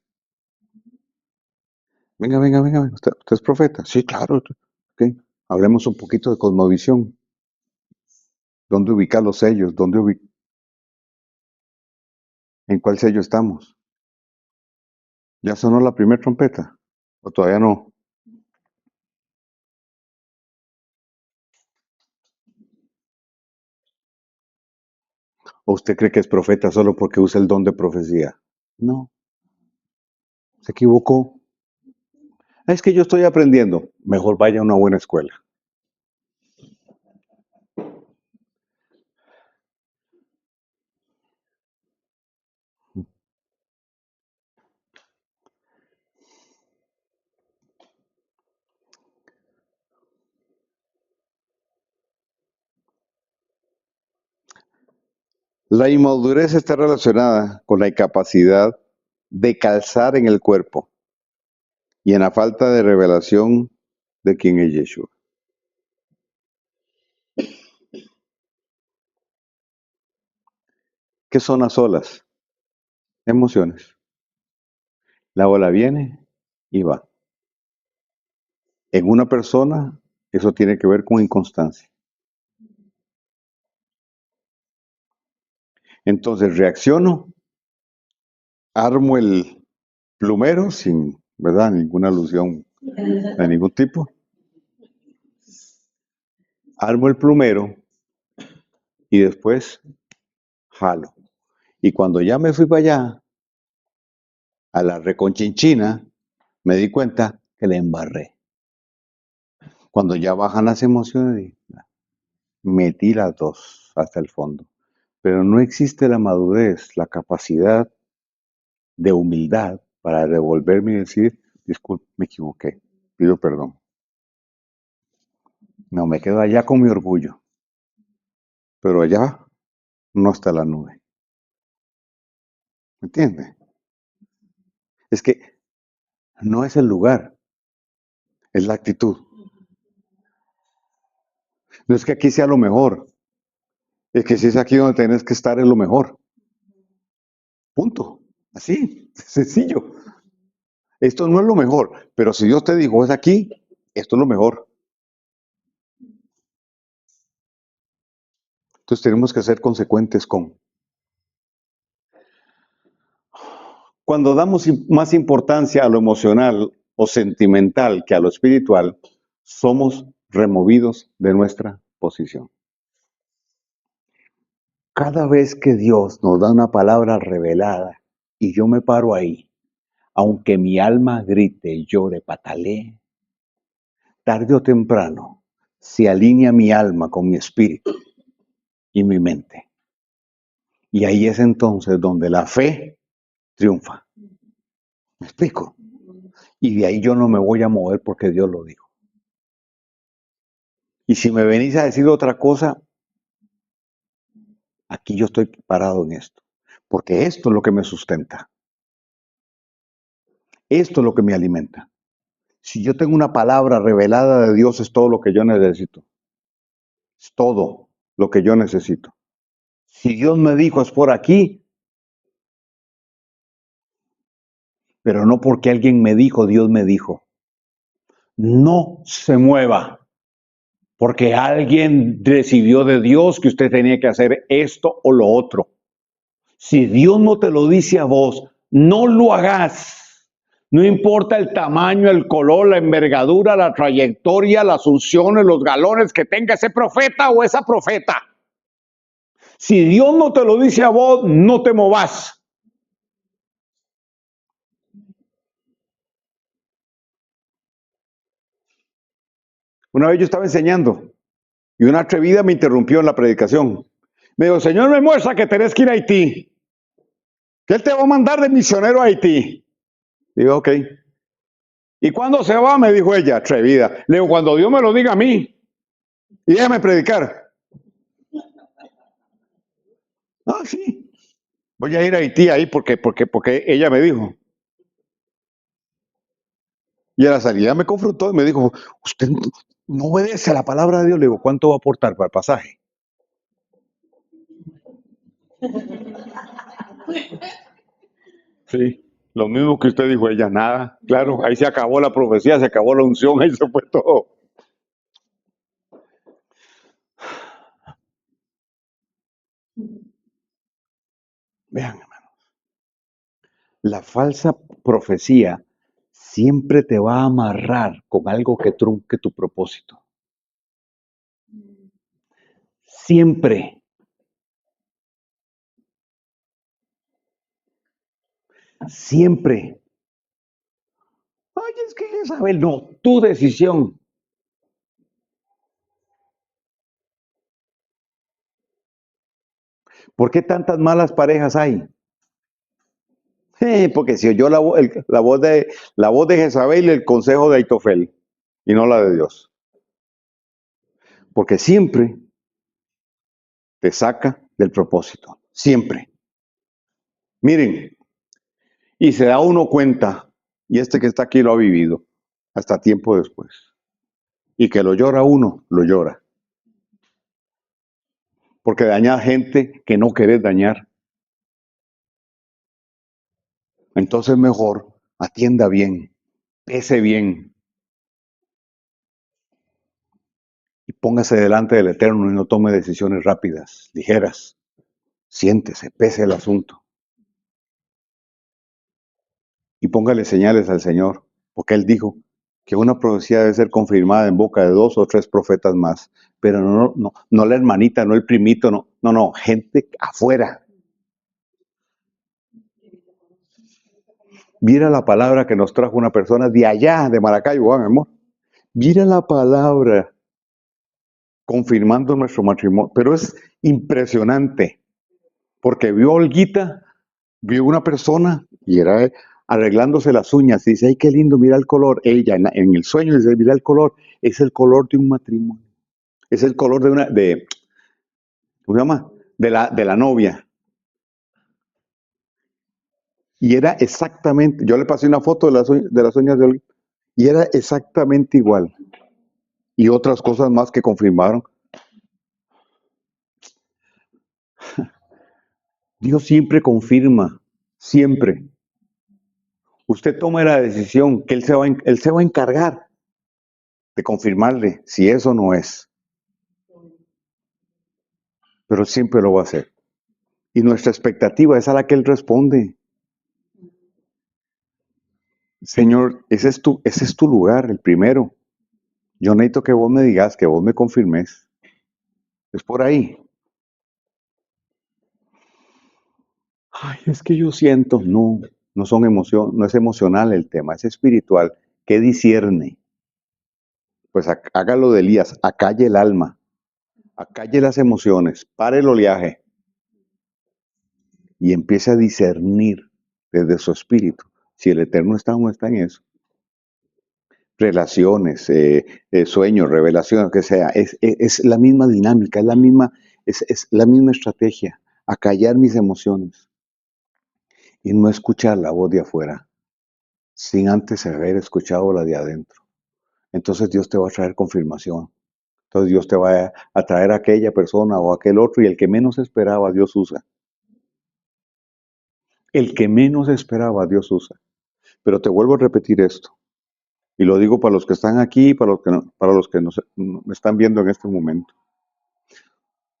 Venga, venga, venga. ¿Usted es profeta? Sí, claro. Okay. Hablemos un poquito de cosmovisión. ¿Dónde ubicar los sellos? ¿En cuál sello estamos? ¿Ya sonó la primera trompeta? ¿O todavía no? ¿O usted cree que es profeta solo porque usa el don de profecía? No. Se equivocó. Es que yo estoy aprendiendo. Mejor vaya a una buena escuela. La inmadurez está relacionada con la incapacidad de calzar en el cuerpo y en la falta de revelación de quién es Yeshua. ¿Qué son las olas? Emociones. La ola viene y va. En una persona, eso tiene que ver con inconstancia. Entonces reacciono, armo el plumero sin, ¿verdad? Ninguna alusión de ningún tipo. Armo el plumero y después jalo. Y cuando ya me fui para allá, a la reconchinchina, me di cuenta que le embarré. Cuando ya bajan las emociones, metí las dos hasta el fondo. Pero no existe la madurez, la capacidad de humildad para devolverme y decir, disculpe, me equivoqué, pido perdón. No, me quedo allá con mi orgullo, pero allá no está la nube. ¿Me entiende? Es que no es el lugar, es la actitud. No es que aquí sea lo mejor, es que si es aquí donde tenés que estar es lo mejor. Punto. Así, sencillo. Esto no es lo mejor, pero si Dios te dijo es aquí, esto es lo mejor. Entonces tenemos que ser consecuentes con. Cuando damos más importancia a lo emocional o sentimental que a lo espiritual, somos removidos de nuestra posición. Cada vez que Dios nos da una palabra revelada y yo me paro ahí, aunque mi alma grite, llore, patalee, tarde o temprano se alinea mi alma con mi espíritu y mi mente. Y ahí es entonces donde la fe triunfa. ¿Me explico? Y de ahí yo no me voy a mover porque Dios lo dijo. Y si me venís a decir otra cosa, aquí yo estoy parado en esto. Porque esto es lo que me sustenta. Esto es lo que me alimenta. Si yo tengo una palabra revelada de Dios, es todo lo que yo necesito. Es todo lo que yo necesito. Si Dios me dijo es por aquí, pero no porque alguien me dijo, Dios me dijo. No se mueva, porque alguien decidió de Dios que usted tenía que hacer esto o lo otro. Si Dios no te lo dice a vos, no lo hagas. No importa el tamaño, el color, la envergadura, la trayectoria, las unciones, los galones que tenga ese profeta o esa profeta. Si Dios no te lo dice a vos, no te movas. Una vez yo estaba enseñando y una atrevida me interrumpió en la predicación. Me dijo, Señor, me muestra que tenés que ir a Haití. Que Él te va a mandar de misionero a Haití. Digo, ok. ¿Y cuándo se va? Me dijo ella, atrevida. Le digo, cuando Dios me lo diga a mí. Y déjame predicar. Ah, sí. Voy a ir a Haití ahí porque ella me dijo. Y a la salida me confrontó y me dijo, usted no obedece a la palabra de Dios. Le digo, ¿cuánto va a aportar para el pasaje? Sí, lo mismo que usted dijo, ella, nada. Claro, ahí se acabó la profecía, se acabó la unción, ahí se fue todo. Vean, hermano, la falsa profecía siempre te va a amarrar con algo que trunque tu propósito. Siempre. Siempre. es que Jezabel, no, tu decisión. ¿Por qué tantas malas parejas hay? Porque se oyó la voz de Jezabel y el consejo de Aitofel, y no la de Dios. Porque siempre te saca del propósito. Siempre. Miren, y se da uno cuenta, y este que está aquí lo ha vivido, hasta tiempo después. Y que lo llora uno, lo llora. Porque daña a gente que no querés dañar. Entonces mejor atienda bien, pese bien, y póngase delante del Eterno y no tome decisiones rápidas, ligeras. Siéntese, pese el asunto. Y póngale señales al Señor, porque Él dijo que una profecía debe ser confirmada en boca de 2 o 3 profetas más, pero no la hermanita, no el primito, no, gente afuera. Mira la palabra que nos trajo una persona de allá, de Maracaibo, mi amor. Mira la palabra confirmando nuestro matrimonio, pero es impresionante, porque vio a Olguita, vio una persona y era arreglándose las uñas y dice, ay, qué lindo, mira el color. Ella en el sueño dice, mira el color, es el color de un matrimonio, es el color ¿cómo se llama? De la novia. Y era exactamente, yo le pasé una foto de las uñas de Olguita, y era exactamente igual. Y otras cosas más que confirmaron. Dios siempre confirma, siempre. Usted toma la decisión que Él se va a encargar de confirmarle si eso no es, pero siempre lo va a hacer. Y nuestra expectativa es a la que Él responde. Señor, ese es tu lugar, el primero. Yo necesito que vos me digas, que vos me confirmes. Es por ahí. Ay, es que yo siento, no son emoción, no es emocional el tema, es espiritual. ¿Qué discierne? Pues hágalo de Elías, acalle el alma, acalle las emociones, pare el oleaje y empiece a discernir desde su espíritu si el Eterno está o no está en eso. Relaciones, sueños, revelaciones, que sea, es la misma dinámica, es la misma estrategia, acallar mis emociones y no escuchar la voz de afuera sin antes haber escuchado la de adentro. Entonces Dios te va a traer confirmación. Entonces Dios te va a traer a aquella persona o a aquel otro y el que menos esperaba Dios usa. El que menos esperaba Dios usa. Pero te vuelvo a repetir esto. Y lo digo para los que están aquí y para los que me están viendo en este momento.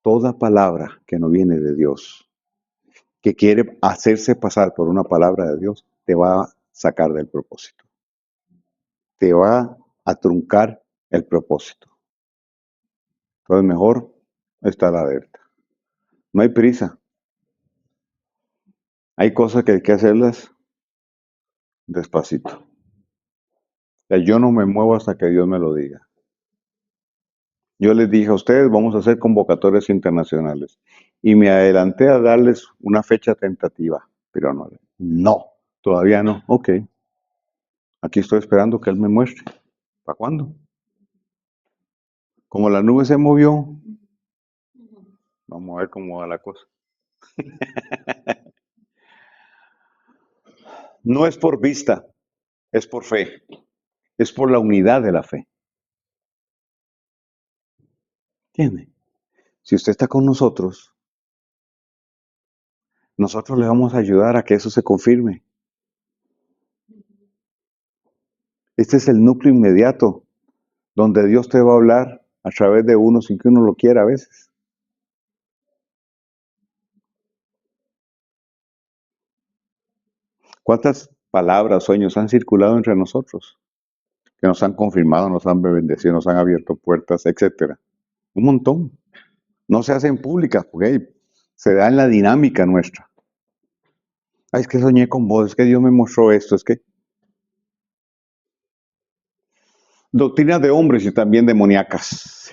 Toda palabra que no viene de Dios, que quiere hacerse pasar por una palabra de Dios, te va a sacar del propósito. Te va a truncar el propósito. Entonces mejor estar alerta. No hay prisa. Hay cosas que hay que hacerlas despacito. Yo no me muevo hasta que Dios me lo diga. Yo les dije a ustedes, vamos a hacer convocatorias internacionales. Y me adelanté a darles una fecha tentativa. Pero no, todavía no. Ok, aquí estoy esperando que Él me muestre. ¿Para cuándo? Como la nube se movió, vamos a ver cómo va la cosa. No es por vista, es por fe. Es por la unidad de la fe. ¿Entiende? Si usted está con nosotros le vamos a ayudar a que eso se confirme. Este es el núcleo inmediato donde Dios te va a hablar a través de uno sin que uno lo quiera a veces. ¿Cuántas palabras, sueños han circulado entre nosotros? Que nos han confirmado, nos han bendecido, nos han abierto puertas, etcétera. Un montón. No se hacen públicas porque se da en la dinámica nuestra. Ay, es que soñé con vos, es que Dios me mostró esto, es que doctrinas de hombres y también demoníacas.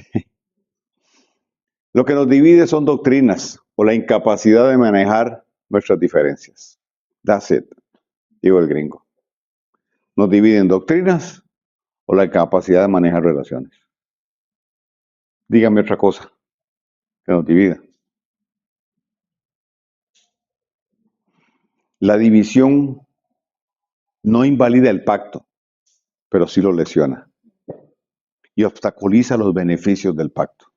Lo que nos divide son doctrinas o la incapacidad de manejar nuestras diferencias. That's it, digo el gringo. Nos dividen doctrinas o la incapacidad de manejar relaciones. Dígame otra cosa que nos divida. La división no invalida el pacto, pero sí lo lesiona y obstaculiza los beneficios del pacto.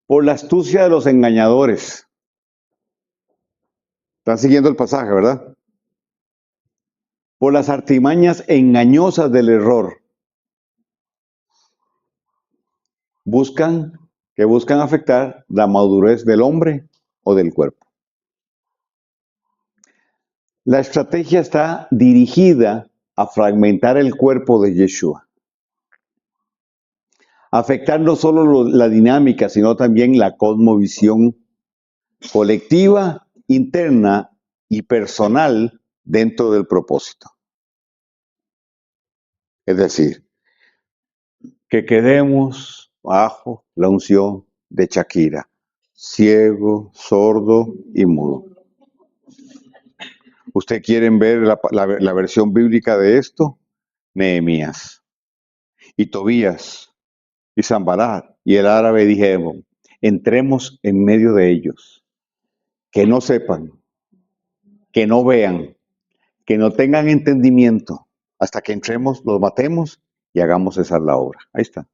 Por la astucia de los engañadores. Están siguiendo el pasaje, ¿verdad? Por las artimañas engañosas del error. Buscan afectar la madurez del hombre o del cuerpo. La estrategia está dirigida a fragmentar el cuerpo de Yeshua. Afectar no solo la dinámica, sino también la cosmovisión colectiva, interna y personal dentro del propósito. Es decir, que quedemos bajo la unción de Shakira, ciego, sordo y mudo. ¿Usted quieren ver la versión bíblica de esto? Nehemías y Tobías y Sanbalat y el árabe dijeron, entremos en medio de ellos, que no sepan, que no vean, que no tengan entendimiento, hasta que entremos, los matemos y hagamos cesar la obra. Ahí está.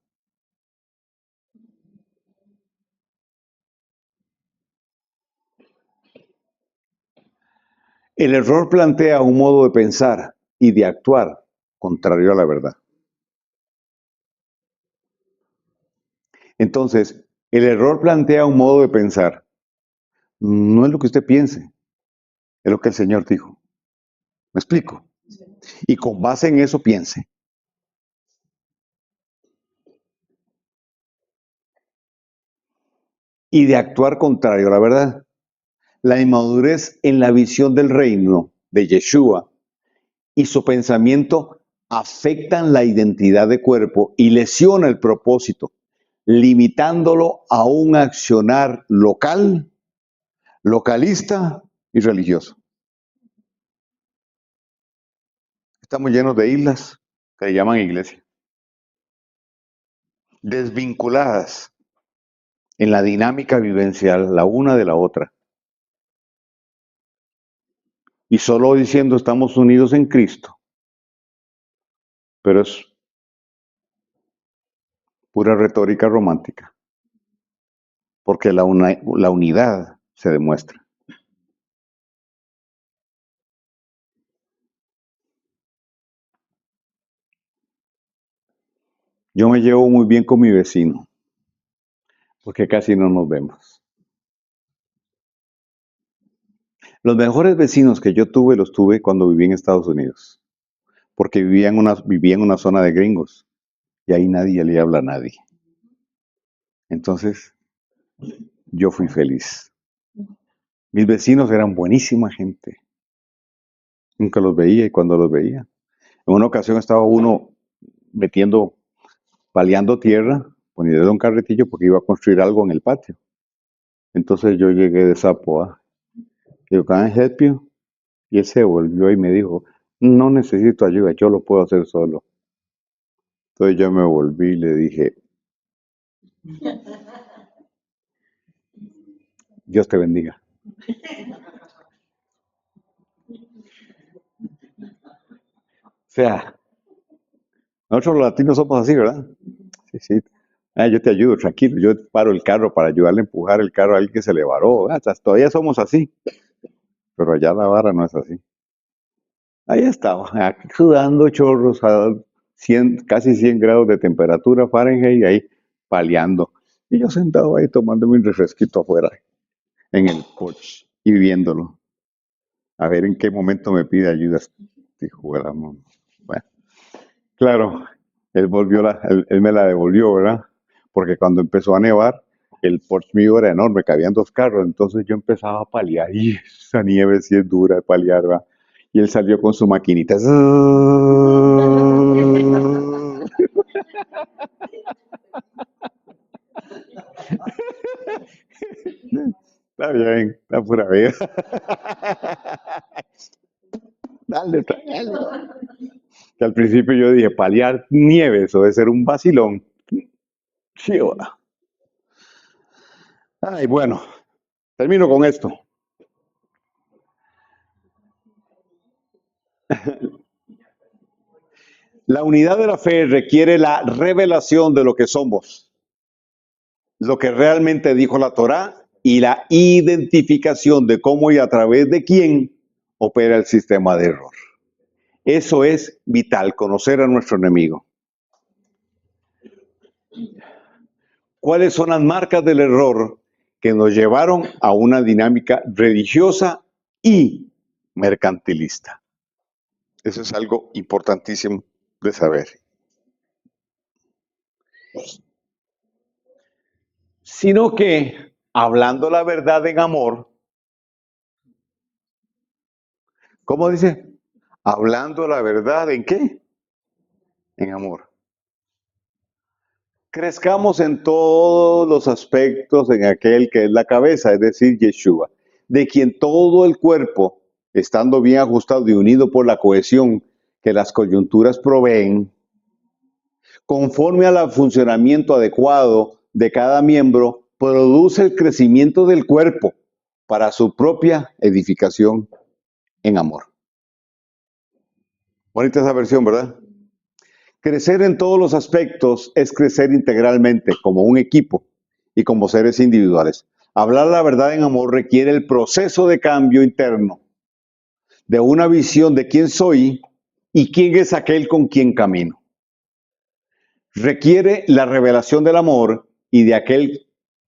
El error plantea un modo de pensar y de actuar contrario a la verdad. Entonces, el error plantea un modo de pensar. No es lo que usted piense, es lo que el Señor dijo. ¿Me explico? Y con base en eso piense. Y de actuar contrario a la verdad. La inmadurez en la visión del reino de Yeshua y su pensamiento afectan la identidad de cuerpo y lesiona el propósito, limitándolo a un accionar local, localista y religioso. Estamos llenos de islas que llaman iglesia, desvinculadas en la dinámica vivencial la una de la otra. Y solo diciendo estamos unidos en Cristo, pero es pura retórica romántica, porque la unidad se demuestra. Yo me llevo muy bien con mi vecino, porque casi no nos vemos. Los mejores vecinos que yo tuve los tuve cuando viví en Estados Unidos, porque vivía en una zona de gringos y ahí nadie le habla a nadie. Entonces, yo fui feliz. Mis vecinos eran buenísima gente. Nunca los veía y cuando los veía. En una ocasión estaba uno paleando tierra, poniéndole un carretillo porque iba a construir algo en el patio. Entonces yo llegué de sapo, digo, can I help you? Y él se volvió y me dijo, no necesito ayuda, yo lo puedo hacer solo. Entonces yo me volví y le dije, Dios te bendiga. O sea, nosotros los latinos somos así, ¿verdad? Sí, sí. Yo te ayudo, tranquilo. Yo paro el carro para ayudarle a empujar el carro a alguien que se le varó. Todavía somos así. Pero allá la vara no es así. Ahí estaba, aquí sudando chorros a casi 100 grados de temperatura Fahrenheit, ahí paleando. Y yo sentado ahí tomándome un refresquito afuera, en el porche, y viéndolo. A ver en qué momento me pide ayuda. Dijo, bueno, claro, él me la devolvió, ¿verdad? Porque cuando empezó a nevar, que el Porsche mío era enorme, cabían dos carros, entonces yo empezaba a paliar, y esa nieve sí es dura de paliar, ¿va? Y él salió con su maquinita. Está bien, está pura vida. Dale, dale. Que al principio yo dije, paliar nieve, eso debe ser un vacilón. Sí, va. Ay, bueno, termino con esto. La unidad de la fe requiere la revelación de lo que somos, lo que realmente dijo la Torá y la identificación de cómo y a través de quién opera el sistema de error. Eso es vital, conocer a nuestro enemigo. ¿Cuáles son las marcas del error que nos llevaron a una dinámica religiosa y mercantilista? Eso es algo importantísimo de saber. Sino que, hablando la verdad en amor, ¿cómo dice? Hablando la verdad en qué? En amor. Crezcamos en todos los aspectos en aquel que es la cabeza, es decir, Yeshua, de quien todo el cuerpo, estando bien ajustado y unido por la cohesión que las coyunturas proveen, conforme al funcionamiento adecuado de cada miembro, produce el crecimiento del cuerpo para su propia edificación en amor. Bonita esa versión, ¿verdad? Crecer en todos los aspectos es crecer integralmente como un equipo y como seres individuales. Hablar la verdad en amor requiere el proceso de cambio interno, de una visión de quién soy y quién es aquel con quien camino. Requiere la revelación del amor y de aquel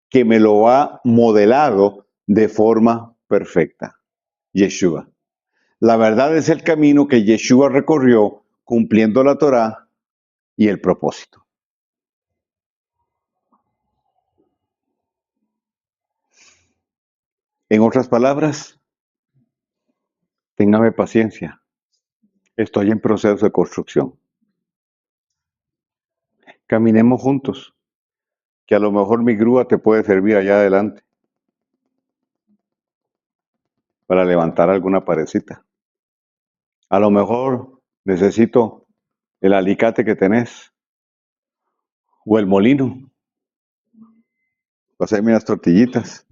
que me lo ha modelado de forma perfecta, Yeshua. La verdad es el camino que Yeshua recorrió cumpliendo la Torá y el propósito. En otras palabras, téngame paciencia. Estoy en proceso de construcción. Caminemos juntos, que a lo mejor mi grúa te puede servir allá adelante para levantar alguna parecita. A lo mejor necesito el alicate que tenés o el molino para hacerme unas tortillitas.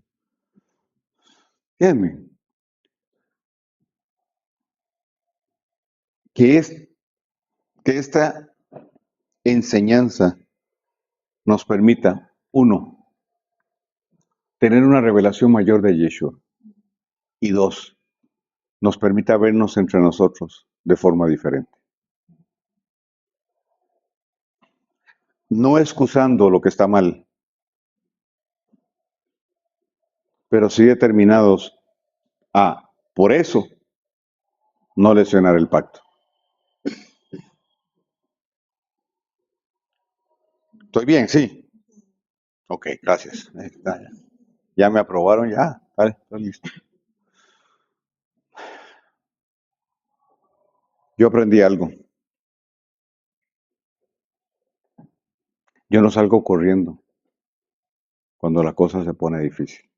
Fíjenme, que, es, que esta enseñanza nos permita, uno, tener una revelación mayor de Yeshua y dos, nos permita vernos entre nosotros de forma diferente. No excusando lo que está mal, pero sí determinados a, por eso, no lesionar el pacto. ¿Estoy bien? Sí. Ok, gracias. Ya me aprobaron, ya. Vale, estoy listo. Yo aprendí algo. Yo no salgo corriendo cuando la cosa se pone difícil.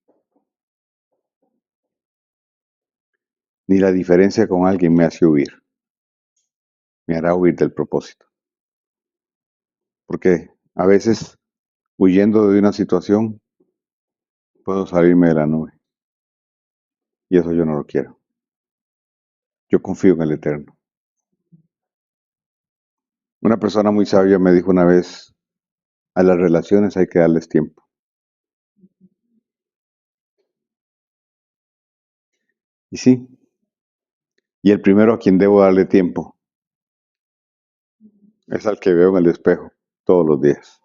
Ni la diferencia con alguien me hace huir. Me hará huir del propósito. Porque a veces, huyendo de una situación, puedo salirme de la nube. Y eso yo no lo quiero. Yo confío en el Eterno. Una persona muy sabia me dijo una vez, a las relaciones hay que darles tiempo. Y sí, y el primero a quien debo darle tiempo es al que veo en el espejo todos los días.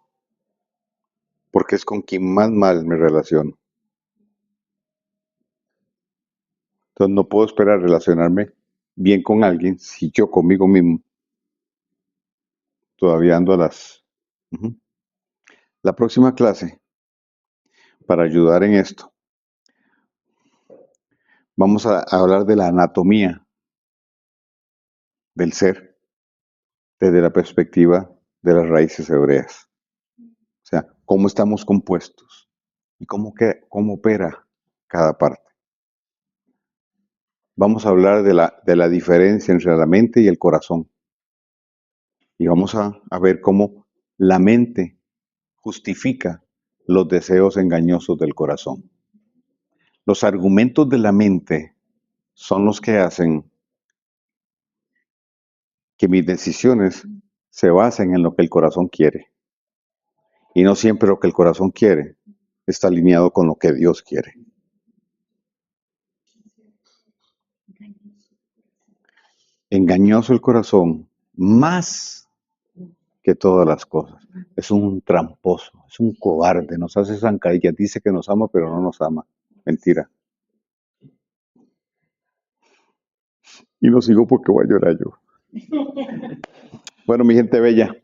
Porque es con quien más mal me relaciono. Entonces no puedo esperar relacionarme bien con alguien si yo conmigo mismo todavía ando a las... La próxima clase para ayudar en esto. Vamos a hablar de la anatomía del ser desde la perspectiva de las raíces hebreas. O sea, cómo estamos compuestos y cómo opera cada parte. Vamos a hablar de la diferencia entre la mente y el corazón. Y vamos a ver cómo la mente justifica los deseos engañosos del corazón. Los argumentos de la mente son los que hacen que mis decisiones se basen en lo que el corazón quiere. Y no siempre lo que el corazón quiere está alineado con lo que Dios quiere. Engañoso el corazón, más que todas las cosas. Es un tramposo, es un cobarde, nos hace zancadillas, dice que nos ama, pero no nos ama. Mentira. Y no sigo porque voy a llorar yo. Bueno, mi gente bella,